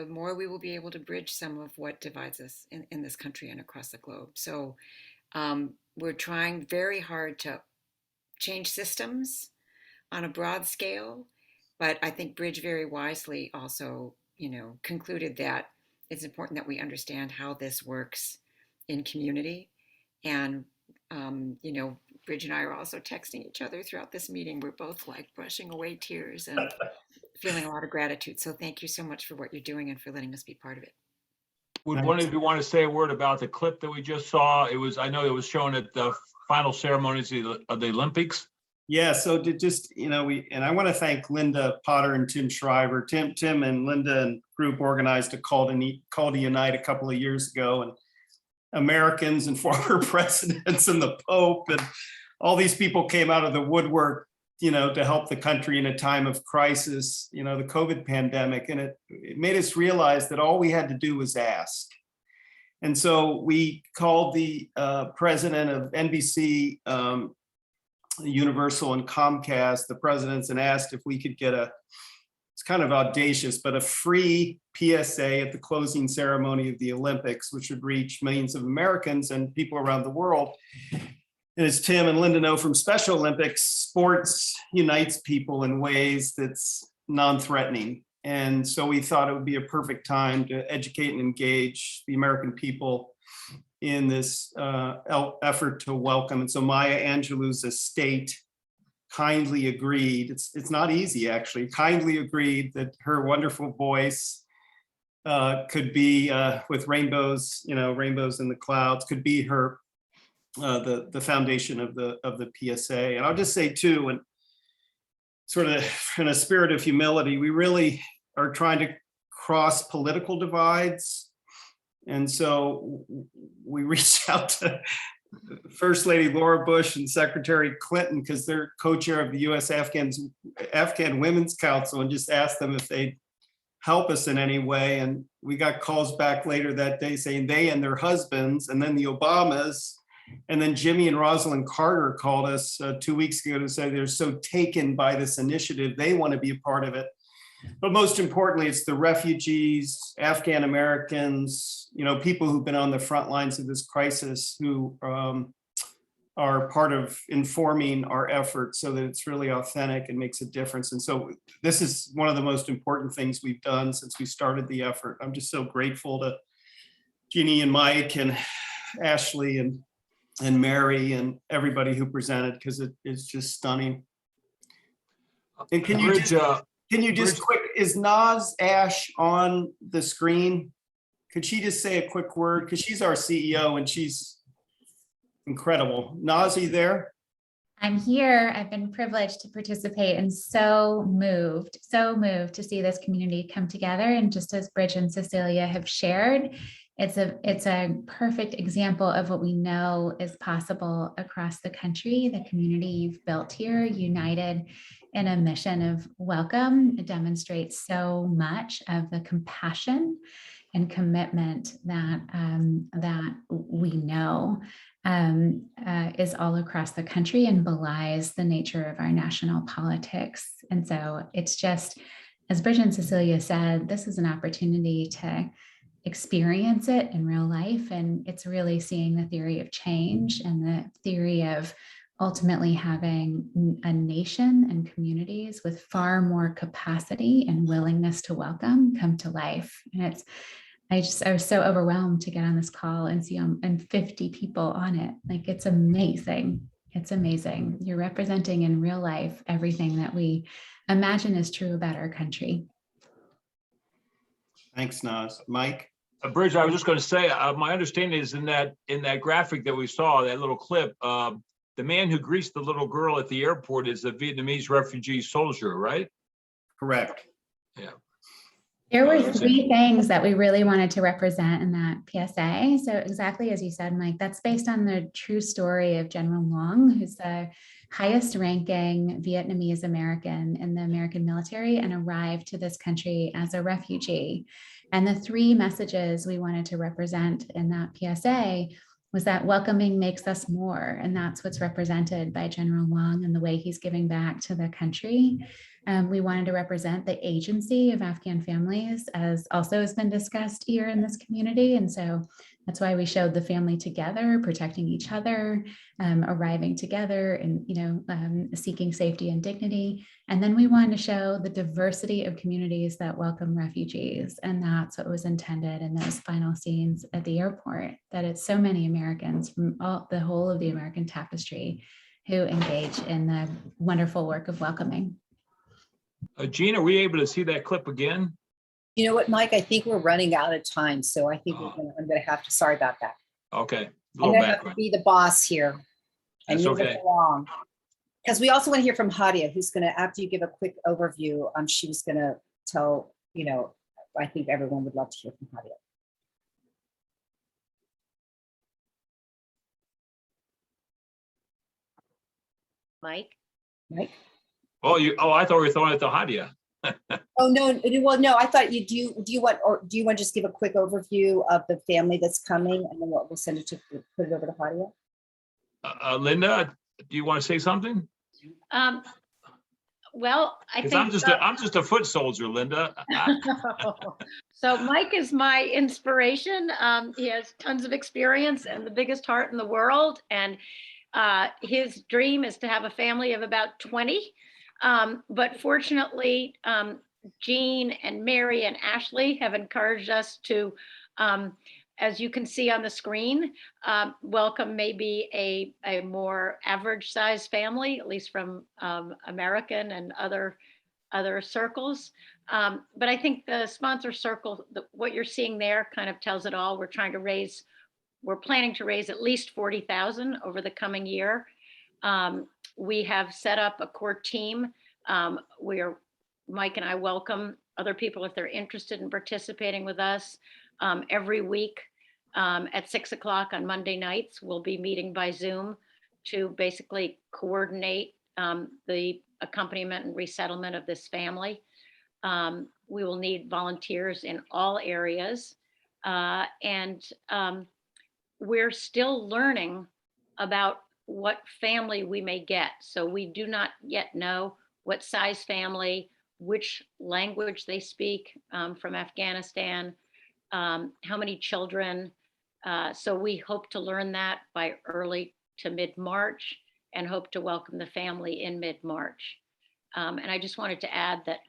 S8: more we will be able to bridge some of what divides us in this country and across the globe. So we're trying very hard to change systems on a broad scale, but I think Bridge very wisely also, concluded that it's important that we understand how this works in community. And, Bridge and I are also texting each other throughout this meeting. We're both like brushing away tears and feeling a lot of gratitude. So thank you so much for what you're doing and for letting us be part of it.
S6: Would one of you want to say a word about the clip that we just saw? I know it was shown at the final ceremonies of the Olympics.
S7: Yeah, so to just, and I want to thank Linda Potter and Tim Shriver. Tim and Linda and group organized a call to unite a couple of years ago, and Americans and former presidents and the Pope and all these people came out of the woodwork, to help the country in a time of crisis, the COVID pandemic. And it made us realize that all we had to do was ask. And so we called the president of NBC, Universal and Comcast, the presidents, and asked if we could get it's kind of audacious, but a free PSA at the closing ceremony of the Olympics, which would reach millions of Americans and people around the world. And as Tim and Linda know from Special Olympics, sports unites people in ways that's non-threatening. And so we thought it would be a perfect time to educate and engage the American people in this effort to welcome. And so Maya Angelou's estate kindly agreed, it's not easy actually, kindly agreed that her wonderful voice could be with rainbows, rainbows in the clouds, could be her the foundation of the PSA. And I'll just say too, and sort of in a spirit of humility, we really are trying to cross political divides. And so we reached out to First Lady Laura Bush and Secretary Clinton, because they're co-chair of the U.S. Afghan Women's Council, and just asked them if they'd help us in any way. And we got calls back later that day saying they and their husbands, and then the Obamas, and then Jimmy and Rosalind Carter called us 2 weeks ago to say they're so taken by this initiative, they want to be a part of it. But most importantly, it's the refugees, Afghan Americans, people who've been on the front lines of this crisis who are part of informing our efforts so that it's really authentic and makes a difference. And so this is one of the most important things we've done since we started the effort. I'm just so grateful to Jeannie and Mike and Ashley and Mary and everybody who presented, because it's just stunning. And can you just quick, is Naz Ash on the screen? Could she just say a quick word? Because she's our CEO and she's incredible. Naz, are you there?
S9: I'm here. I've been privileged to participate and so moved to see this community come together. And just as Bridge and Cecilia have shared, it's a perfect example of what we know is possible across the country. The community you've built here, united in a mission of welcome, it demonstrates so much of the compassion and commitment that we know is all across the country and belies the nature of our national politics. And so it's just, as Bridget and Cecilia said, this is an opportunity to experience it in real life. And it's really seeing the theory of change and the theory of ultimately having a nation and communities with far more capacity and willingness to welcome come to life. And I was so overwhelmed to get on this call and see and 50 people on it. Like, it's amazing. It's amazing. You're representing in real life everything that we imagine is true about our country.
S7: Thanks, Naz. Mike?
S6: Bridget, I was just going to say, my understanding is in that graphic that we saw, that little clip, the man who greased the little girl at the airport is a Vietnamese refugee soldier, right?
S7: Correct.
S6: Yeah.
S9: There were three things that we really wanted to represent in that PSA. So exactly as you said, Mike, that's based on the true story of General Long, who's the highest ranking Vietnamese American in the American military and arrived to this country as a refugee. And the three messages we wanted to represent in that PSA was that welcoming makes us more. And that's what's represented by General Long and the way he's giving back to the country. We wanted to represent the agency of Afghan families, as also has been discussed here in this community. And so that's why we showed the family together, protecting each other, arriving together and, seeking safety and dignity. And then we wanted to show the diversity of communities that welcome refugees. And that's what was intended in those final scenes at the airport, that it's so many Americans from the whole of the American tapestry who engage in the wonderful work of welcoming.
S6: Gina, are we able to see that clip again?
S2: You know what, Mike? I think we're running out of time, so I think I'm going to have to. Sorry about that.
S6: Okay.
S2: I'm going to have to be the boss here, and
S6: That's
S2: you're
S6: okay.
S2: wrong. Because we also want to hear from Hadia, who's going to, after you give a quick overview, she was going to tell. I think everyone would love to hear from Hadia.
S8: Mike?
S6: Oh, I thought we were throwing it to Hadia.
S2: Oh no! Well, no. I thought you do. Do you want to just give a quick overview of the family that's coming, and then we'll send it to put it over to Hadia?
S6: Linda, do you want to say something?
S10: Well, I think
S6: I'm just a foot soldier, Linda.
S10: so. Mike is my inspiration. He has tons of experience and the biggest heart in the world, and his dream is to have a family of about 20. But fortunately, Jean and Mary and Ashley have encouraged us to, as you can see on the screen, welcome maybe a more average size family, at least from American and other circles. But I think the sponsor circle, what you're seeing there kind of tells it all. We're planning to raise at least 40,000 over the coming year. We have set up a core team where Mike and I welcome other people if they're interested in participating with us. Every week at 6 o'clock on Monday nights, we'll be meeting by Zoom to basically coordinate the accompaniment and resettlement of this family. We will need volunteers in all areas. And we're still learning about what family we may get. So we do not yet know what size family, which language they speak from Afghanistan, how many children. So we hope to learn that by early to mid-March and hope to welcome the family in mid-March. And I just wanted to add that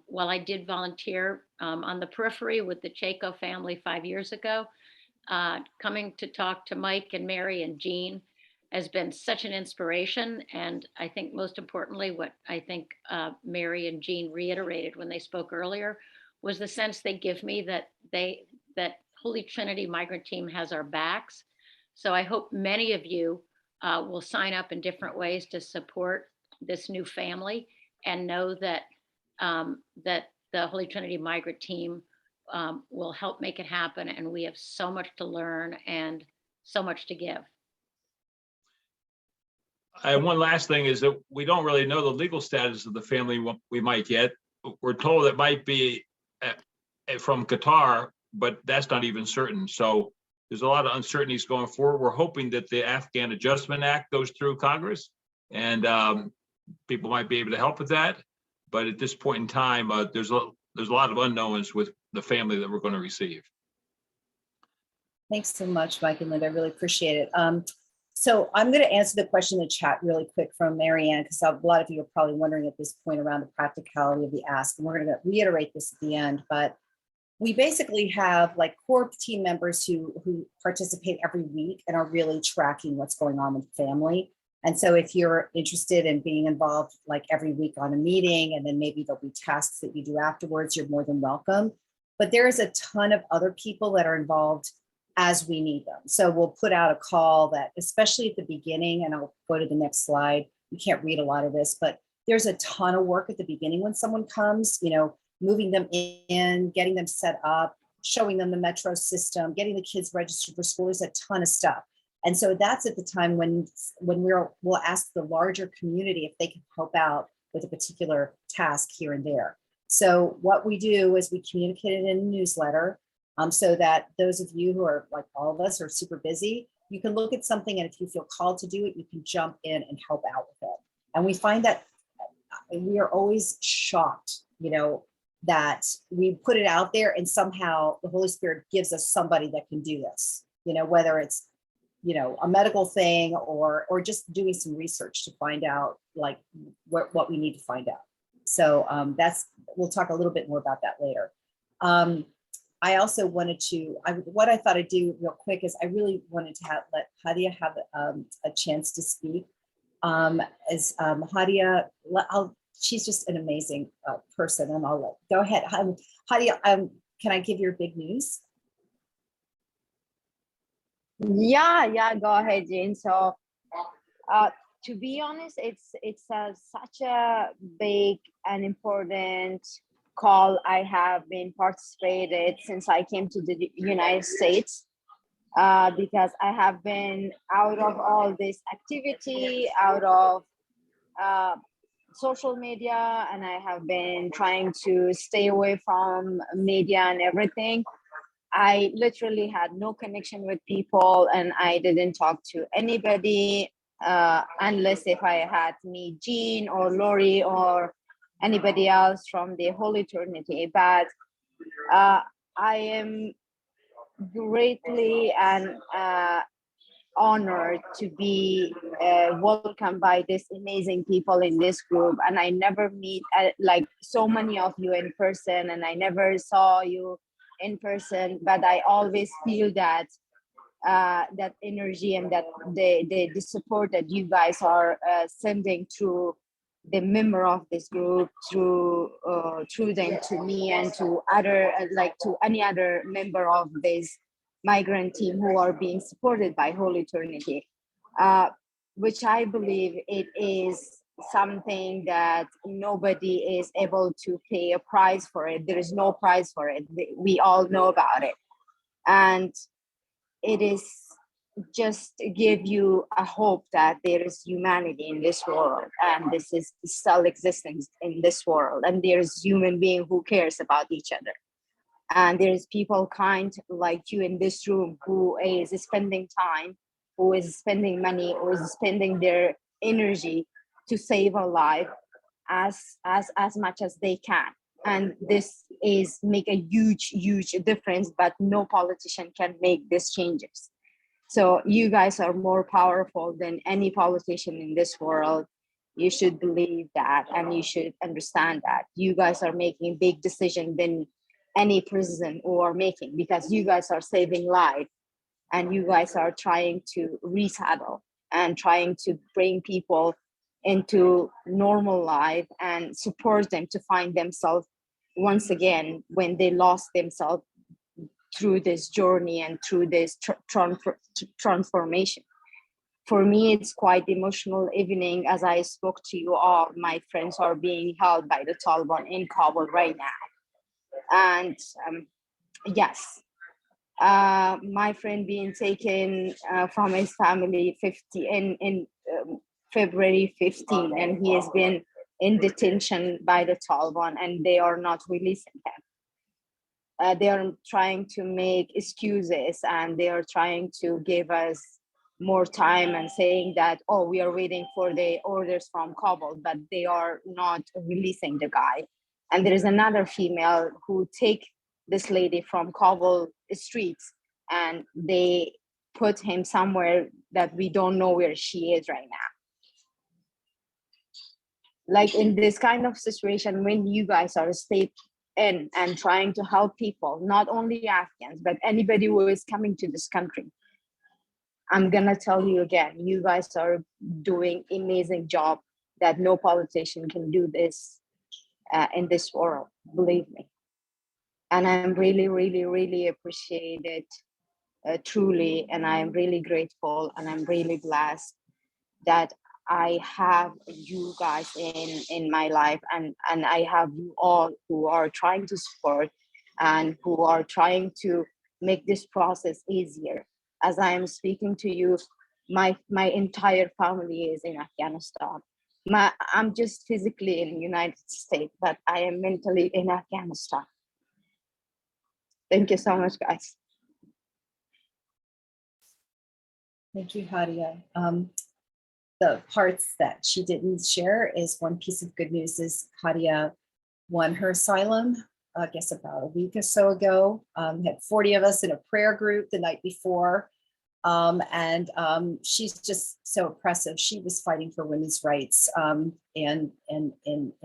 S10: while I did volunteer on the periphery with the Chaco family 5 years ago, coming to talk to Mike and Mary and Jean has been such an inspiration. And I think most importantly, what I think Mary and Jean reiterated when they spoke earlier was the sense they give me that that Holy Trinity Migrant Team has our backs. So I hope many of you will sign up in different ways to support this new family, and know that that the Holy Trinity Migrant Team will help make it happen. And we have so much to learn and so much to give.
S6: And one last thing is that we don't really know the legal status of the family we might get. We're told it might be from Qatar, but that's not even certain. So there's a lot of uncertainties going forward. We're hoping that the Afghan Adjustment Act goes through Congress, and people might be able to help with that. But at this point in time, there's a lot of unknowns with the family that we're going to receive.
S2: Thanks so much, Mike and Linda. I really appreciate it. So I'm going to answer the question in the chat really quick from Marianne, because a lot of you are probably wondering at this point around the practicality of the ask. And we're going to reiterate this at the end, but we basically have like core team members who participate every week and are really tracking what's going on with the family. And so if you're interested in being involved like every week on a meeting, and then maybe there'll be tasks that you do afterwards, you're more than welcome. But there is a ton of other people that are involved as we need them. So we'll put out a call that, especially at the beginning, and I'll go to the next slide. You can't read a lot of this, but there's a ton of work at the beginning when someone comes, moving them in, getting them set up, showing them the metro system, getting the kids registered for school. There's a ton of stuff. And so that's at the time when we'll ask the larger community if they can help out with a particular task here and there. So what we do is we communicate it in a newsletter, so that those of you who are, like all of us, are super busy, you can look at something, and if you feel called to do it, you can jump in and help out with it. And we find that we are always shocked, that we put it out there and somehow the Holy Spirit gives us somebody that can do this, whether it's, a medical thing or just doing some research to find out like what we need to find out. So we'll talk a little bit more about that later. I also wanted to, what I thought I'd do real quick is I really wanted to let Hadia have a chance to speak. Hadia, she's just an amazing person, and go ahead. Hadia, can I give your big news?
S11: Yeah, go ahead, Jane. So to be honest, it's such a big and important call I have been participated since I came to the United States, because I have been out of all this activity, out of social media, and I have been trying to stay away from media and everything. I literally had no connection with people, and I didn't talk to anybody unless if I had meet Jean or Lori or anybody else from the Holy Trinity. But I am greatly and honored to be welcomed by these amazing people in this group. And I never meet like so many of you in person, and I never saw you in person, but I always feel that that energy and that the support that you guys are sending through the member of this group, through them to me and to other to any other member of this migrant team who are being supported by Holy Trinity, which I believe it is something that nobody is able to pay a price for it. There is no price for it. We all know about it. And it is just give you a hope that there is humanity in this world, and this is still existence in this world, and there's human being who cares about each other. And there's people kind like you in this room who is spending time, who is spending money, who is spending their energy to save a life as much as they can. And this is make a huge difference, but no politician can make these changes. So you guys are more powerful than any politician in this world. You should believe that, and you should understand that. You guys are making big decisions than any president or making, because you guys are saving life, and you guys are trying to resettle and trying to bring people into normal life and support them to find themselves once again when they lost themselves through this journey and through this transformation. For me, it's quite emotional evening. As I spoke to you all, my friends are being held by the Taliban in Kabul right now. And yes, my friend being taken from his family 50 in February 15, and he has been in detention by the Taliban, and they are not releasing him. They are trying to make excuses, and they are trying to give us more time and saying that, oh, we are waiting for the orders from Kabul, but they are not releasing the guy. And there is another female who take this lady from Kabul streets, and they put him somewhere that we don't know where she is right now. Like in this kind of situation, when you guys are staying in and trying to help people, not only Afghans, but anybody who is coming to this country, I'm gonna tell you again, you guys are doing amazing job that no politician can do this in this world, believe me. And I'm really, really, really appreciate it, truly, and I'm really grateful, and I'm really blessed that I have you guys in my life, and I have you all who are trying to support and who are trying to make this process easier. As I am speaking to you, my entire family is in Afghanistan. I'm just physically in the United States, but I am mentally in Afghanistan. Thank you so much, guys.
S2: Thank you, Hadia. The parts that she didn't share is one piece of good news is Hadia won her asylum, I guess about a week or so ago. Had 40 of us in a prayer group the night before. She's just so impressive. She was fighting for women's rights in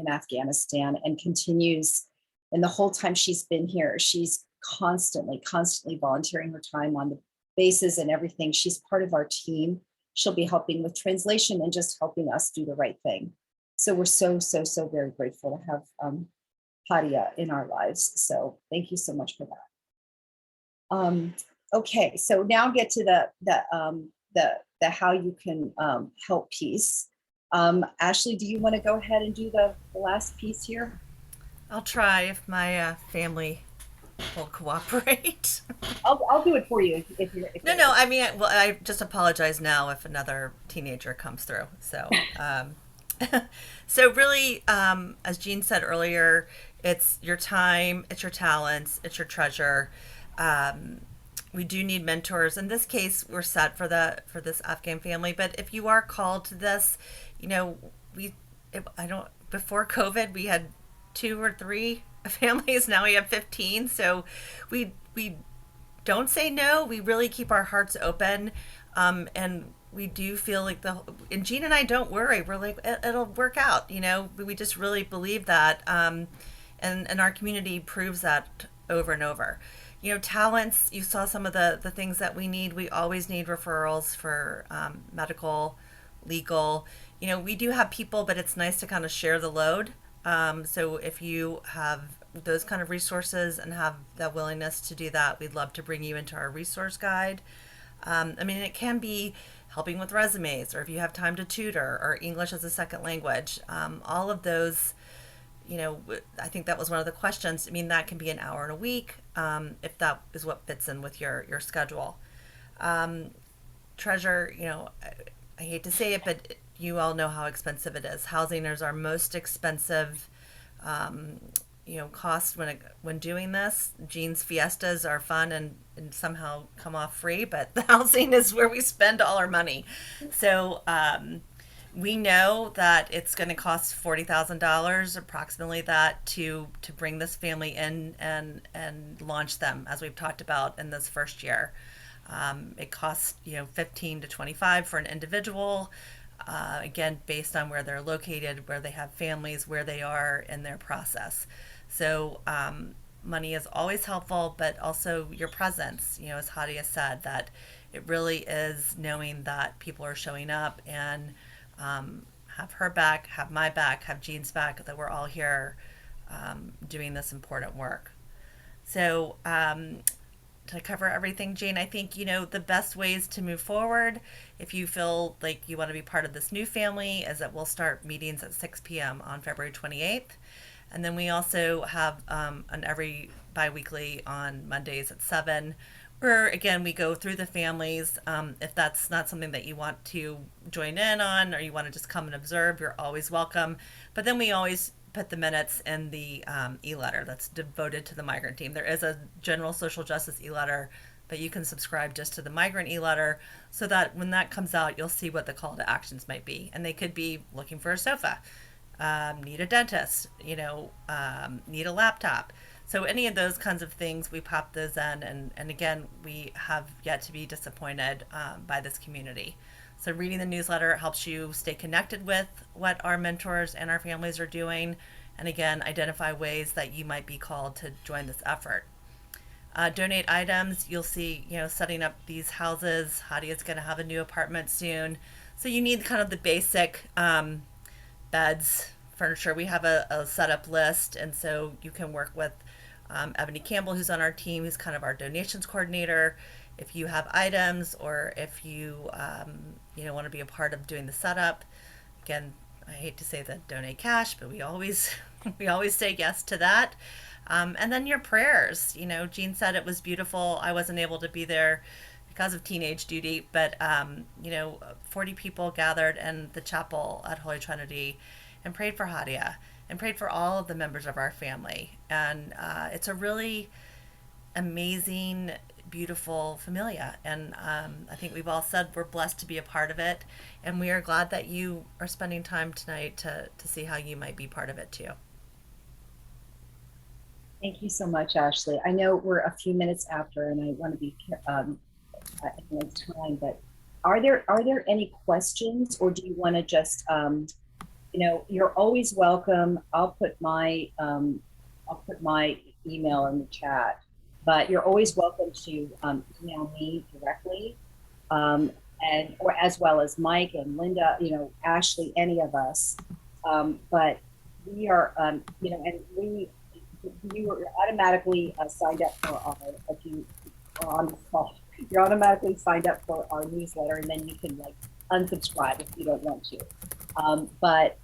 S2: Afghanistan and continues. And the whole time she's been here, she's constantly volunteering her time on the bases and everything. She's part of our team. She'll be helping with translation and just helping us do the right thing. So we're so very grateful to have Hadia in our lives. So thank you so much for that. Okay, so now get to the how you can help piece. Ashley, do you want to go ahead and do the last piece here?
S1: I'll try if my family will cooperate.
S2: I'll do it for you if you're.
S1: No. I mean, well, I just apologize now if another teenager comes through. So, so really, as Jean said earlier, it's your time, it's your talents, it's your treasure. We do need mentors. In this case, we're set for this Afghan family. But if you are called to this, before COVID, we had 2 or 3 families. Now we have 15. So we don't say no. We really keep our hearts open, and we do feel like and Jean and I don't worry. We're like, it'll work out. We just really believe that, and our community proves that over and over. Talents, you saw some of the things that we need. We always need referrals for medical, legal. We do have people, but it's nice to kind of share the load. So if you have those kind of resources and have the willingness to do that, we'd love to bring you into our resource guide. It can be helping with resumes, or if you have time to tutor, or English as a second language. All of those, I think that was one of the questions. That can be an hour in a week, if that is what fits in with your schedule. Treasure, I hate to say it, but you all know how expensive it is. Housing is our most expensive cost when doing this. Jean's fiestas are fun and somehow come off free, but the housing is where we spend all our money. So we know that it's going to cost $40,000, approximately that, to bring this family in and launch them, as we've talked about in this first year. It costs 15 to 25 for an individual. Again, based on where they're located, where they have families, where they are in their process. So money is always helpful, but also your presence, as Hadia said, that it really is knowing that people are showing up and have her back, have my back, have Jean's back, that we're all here doing this important work. So, to cover everything, Jane, I think, the best ways to move forward, if you feel like you want to be part of this new family, is that we'll start meetings at 6 p.m. on February 28th. And then we also have an every biweekly on Mondays at 7, where again, we go through the families. If that's not something that you want to join in on, or you want to just come and observe, you're always welcome. But then we always put the minutes in the e-letter that's devoted to the migrant team. There is a general social justice e-letter, but you can subscribe just to the migrant e-letter, so that when that comes out, you'll see what the call to actions might be. And they could be looking for a sofa, need a dentist, need a laptop. So any of those kinds of things, we pop those in. And again, we have yet to be disappointed by this community. So reading the newsletter helps you stay connected with what our mentors and our families are doing. And again, identify ways that you might be called to join this effort. Donate items. You'll see, setting up these houses. Hadia's going to have a new apartment soon. So you need kind of the basic beds, furniture. We have a setup list, and so you can work with Ebony Campbell, who's on our team, who's kind of our donations coordinator. If you have items, or if you want to be a part of doing the setup, again, I hate to say that donate cash, but we always we always say yes to that. And then your prayers. Jean said it was beautiful. I wasn't able to be there because of teenage duty, but 40 people gathered in the chapel at Holy Trinity and prayed for Hadia and prayed for all of the members of our family. And it's a really amazing, beautiful familia. And I think we've all said we're blessed to be a part of it. And we are glad that you are spending time tonight to see how you might be part of it too.
S2: Thank you so much, Ashley. I know we're a few minutes after, and I want to be time, but are there any questions, or do you want to just you're always welcome. I'll put my email in the chat, but you're always welcome to email me directly, and or as well as Mike and Linda, Ashley, any of us. But we are, and you are automatically signed up for our, if you are on the call, you're automatically signed up for our newsletter, and then you can unsubscribe if you don't want to. But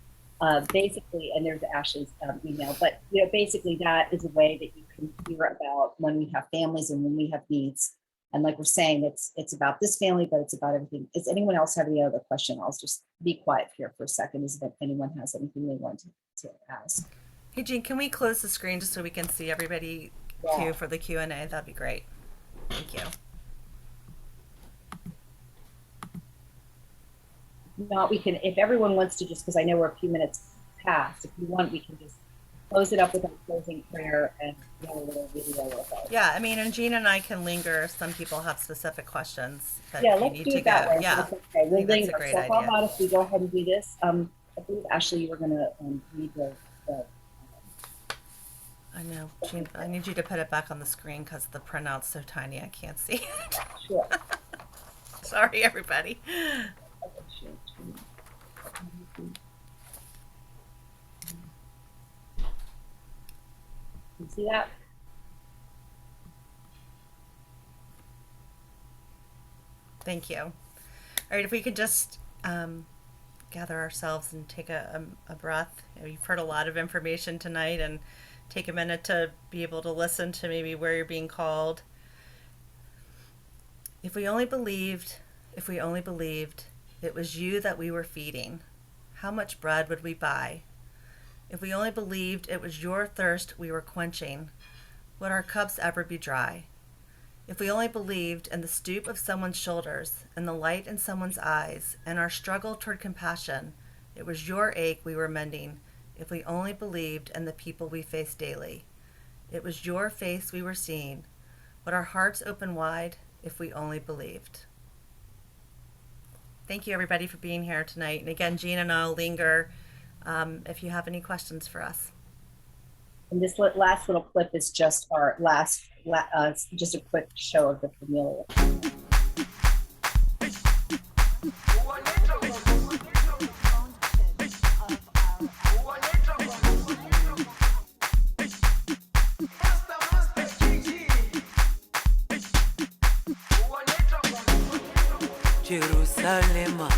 S2: basically, and there's Ashley's email, but basically that is a way that you can hear about when we have families and when we have needs. And like we're saying, it's about this family, but it's about everything. Does anyone else have any other question? I'll just be quiet here for a second, as if anyone has anything they want to ask.
S1: Hey, Jean, can we close the screen just so we can see everybody too for the Q&A? That'd be great. Thank you.
S2: Not, we can, if everyone wants to, just because I know we're a few minutes past, if you want, we can just close it up with a closing prayer and a little video with us.
S1: Yeah, I mean, and Jean and I can linger if some people have specific questions that
S2: yeah,
S1: you
S2: let's
S1: need
S2: do
S1: to
S2: it that
S1: go.
S2: way.
S1: Yeah,
S2: okay. We'll
S1: that's
S2: linger.
S1: a great
S2: So
S1: idea.
S2: how about if we go ahead and do this? I believe, Ashley, you were going to read the
S1: I know, Jean, I need you to put it back on the screen because the printout's so tiny I can't see it.
S2: Sure.
S1: Sorry, everybody.
S2: You see that?
S1: Thank you. All right, if we could just gather ourselves and take a breath. You've heard a lot of information tonight, and take a minute to be able to listen to maybe where you're being called. If we only believed it was you that we were feeding, how much bread would we buy? If we only believed it was your thirst we were quenching, would our cups ever be dry? If we only believed in the stoop of someone's shoulders, and the light in someone's eyes, and our struggle toward compassion, it was your ache we were mending. If we only believed in the people we face daily, it was your face we were seeing. Would our hearts open wide if we only believed? Thank you, everybody, for being here tonight. And again, Jean and I'll linger if you have any questions for us.
S2: And this last little clip is just our just a quick show of the familia.
S12: Jerusalema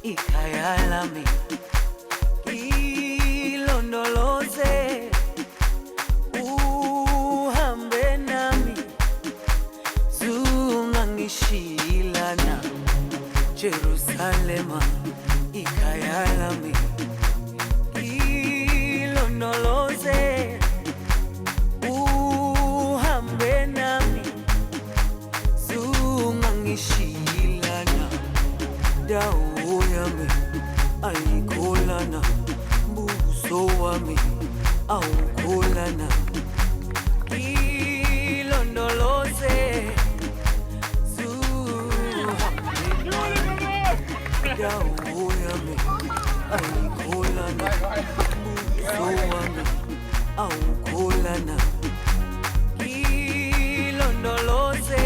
S12: ikhaya lami ilondoloze uhambe nami zungangishilana Jerusalema ikhaya lami ilondoloze uhambe nami zungangishilana dawo yami ayikholana buso wami awukholana ilondoloze dawo yami ayikholana buso wami awukholana ilondoloze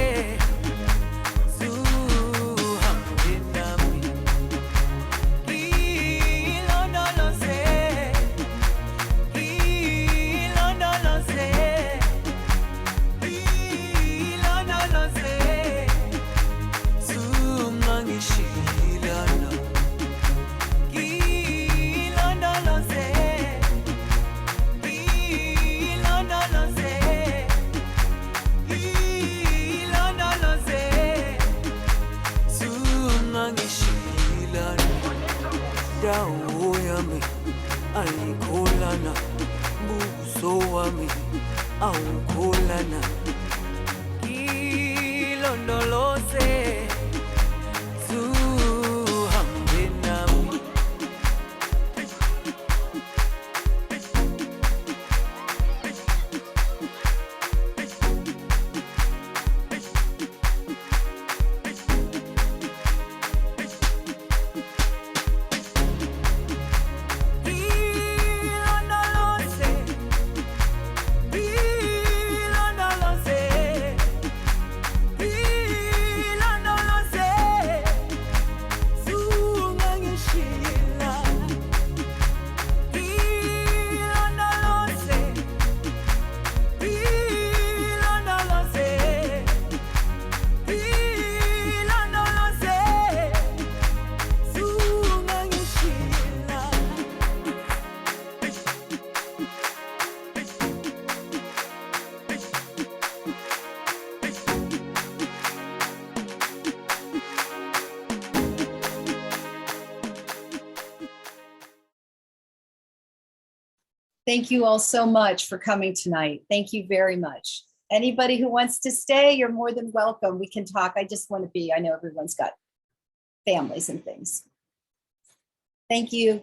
S12: dawo yami ayikholana buso wami awukholana ilondoloze zuhambe nami
S2: Thank you all so much for coming tonight. Thank you very much. Anybody who wants to stay, you're more than welcome. We can talk. I just want to I know everyone's got families and things. Thank you.